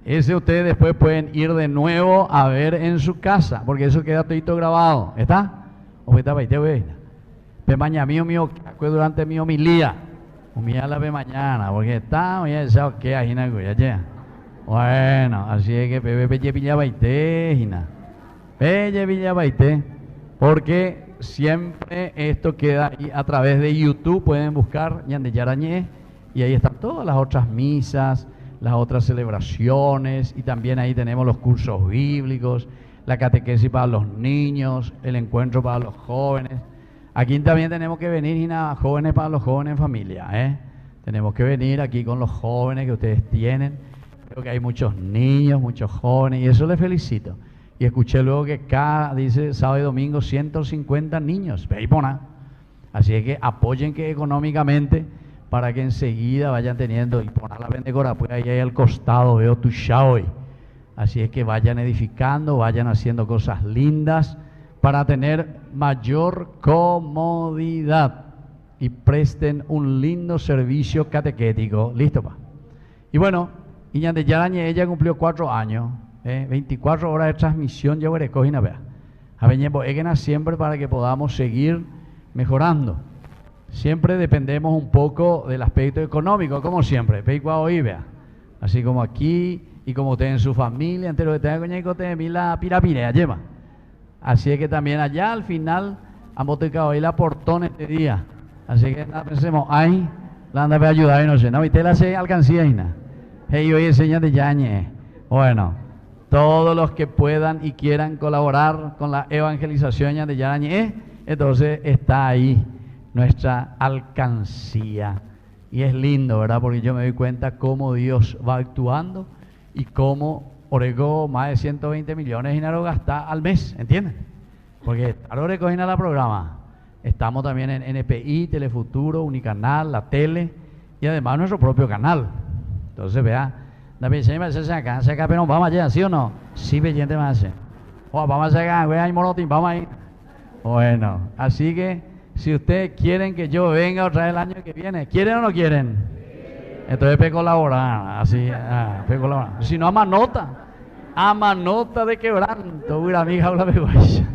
Ese ustedes después pueden ir de nuevo a ver en su casa, porque eso queda todo grabado. ¿Está? ¿O está para usted? Pemaña mío, que durante mi homilía. Humilla la mañana, porque está, oye, ¿sabes qué? Ajina, ya. Bueno, así es que Pepe Villa Baité, Gina. Pelle Villa Baité, porque siempre esto queda ahí a través de YouTube. Pueden buscar Ñande Yarañé y ahí están todas las otras misas, las otras celebraciones, y también ahí tenemos los cursos bíblicos, la catequesis para los niños, el encuentro para los jóvenes. Aquí también tenemos que venir, Gina, jóvenes para los jóvenes en familia, ¿eh? Tenemos que venir aquí con los jóvenes que ustedes tienen. Creo que hay muchos niños, muchos jóvenes, y eso les felicito. Y escuché luego que dice sábado y domingo 150 niños. Así es que apoyen que económicamente para que enseguida vayan teniendo, y poner la vendecora, pues ahí al costado veo tu hoy. Así es que vayan edificando, vayan haciendo cosas lindas para tener mayor comodidad y presten un lindo servicio catequético. ¿Listo, pa? Y bueno, Iñande Yarañe, ella cumplió 4 años, 24 horas de transmisión, ya veré, cogina, vea. A ver, siempre para que podamos seguir mejorando. Siempre dependemos un poco del aspecto económico, como siempre, peicua hoy, vea. Así como aquí, y como usted en su familia, entero que tenga coñeco, te la pirapire, lleva. Así es que también allá al final han botecado ahí la portón este día. Así que nada, pensemos, ay, la anda a ayudar y no sé, ¿no? Y te la se alcancía, Ina. Hey, hoy enseñan de Yañe. Bueno, todos los que puedan y quieran colaborar con la evangelización de Yañe, entonces está ahí nuestra alcancía. Y es lindo, ¿verdad? Porque yo me doy cuenta cómo Dios va actuando y cómo Orego más de 120 millones y dinero gasta al mes, ¿entienden? Porque ahora cogina la programa. Estamos también en NPI, Telefuturo, Unicanal, la tele y además nuestro propio canal. Entonces, vea, acá, pero vamos allá, ¿sí o no? Sí, bellente más. Vamos allá, vea, morotín, vamos ahí. Bueno, así que si ustedes quieren que yo venga otra vez el año que viene, ¿quieren o no quieren? Entonces, pe colaborar, así, pe colaborar. Si no, ama nota de quebranto, una amiga habla de guaya.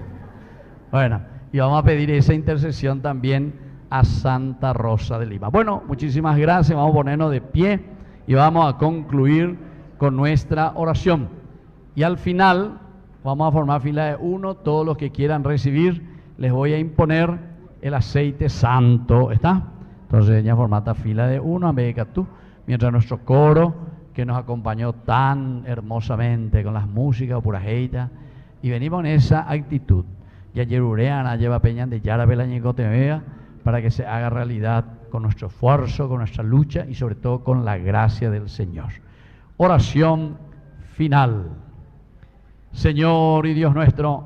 Bueno, y vamos a pedir esa intercesión también a Santa Rosa de Lima. Bueno, muchísimas gracias, vamos a ponernos de pie y vamos a concluir con nuestra oración. Y al final, vamos a formar fila de 1, todos los que quieran recibir, les voy a imponer el aceite santo, ¿está? Entonces ya formata fila de 1, América tú, mientras nuestro coro, que nos acompañó tan hermosamente con las músicas purajeita, y venimos en esa actitud. Ya Yerureana lleva Peñan de Yara Belañicotemea para que se haga realidad con nuestro esfuerzo, con nuestra lucha y sobre todo con la gracia del Señor. Oración final. Señor y Dios nuestro,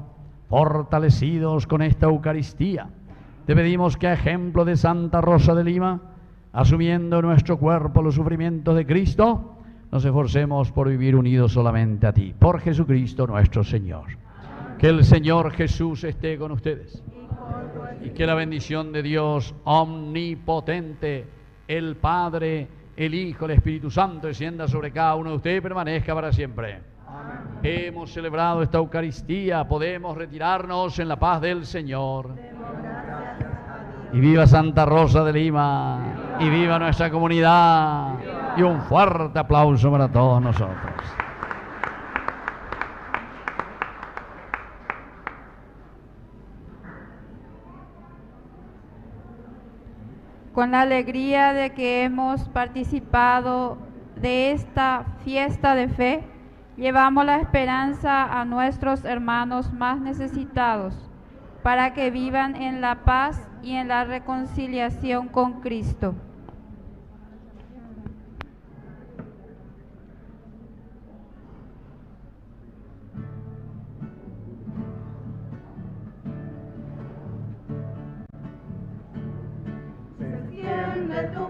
fortalecidos con esta Eucaristía, te pedimos que a ejemplo de Santa Rosa de Lima, asumiendo en nuestro cuerpo los sufrimientos de Cristo, nos esforcemos por vivir unidos solamente a ti, por Jesucristo nuestro Señor. Que el Señor Jesús esté con ustedes y que la bendición de Dios omnipotente, el Padre, el Hijo, el Espíritu Santo, descienda sobre cada uno de ustedes y permanezca para siempre. Amén. Hemos celebrado esta Eucaristía, podemos retirarnos en la paz del Señor. Y viva Santa Rosa de Lima, y viva nuestra comunidad, y un fuerte aplauso para todos nosotros. Con la alegría de que hemos participado de esta fiesta de fe, llevamos la esperanza a nuestros hermanos más necesitados, para que vivan en la paz y en la reconciliación con Cristo. Se extiende tu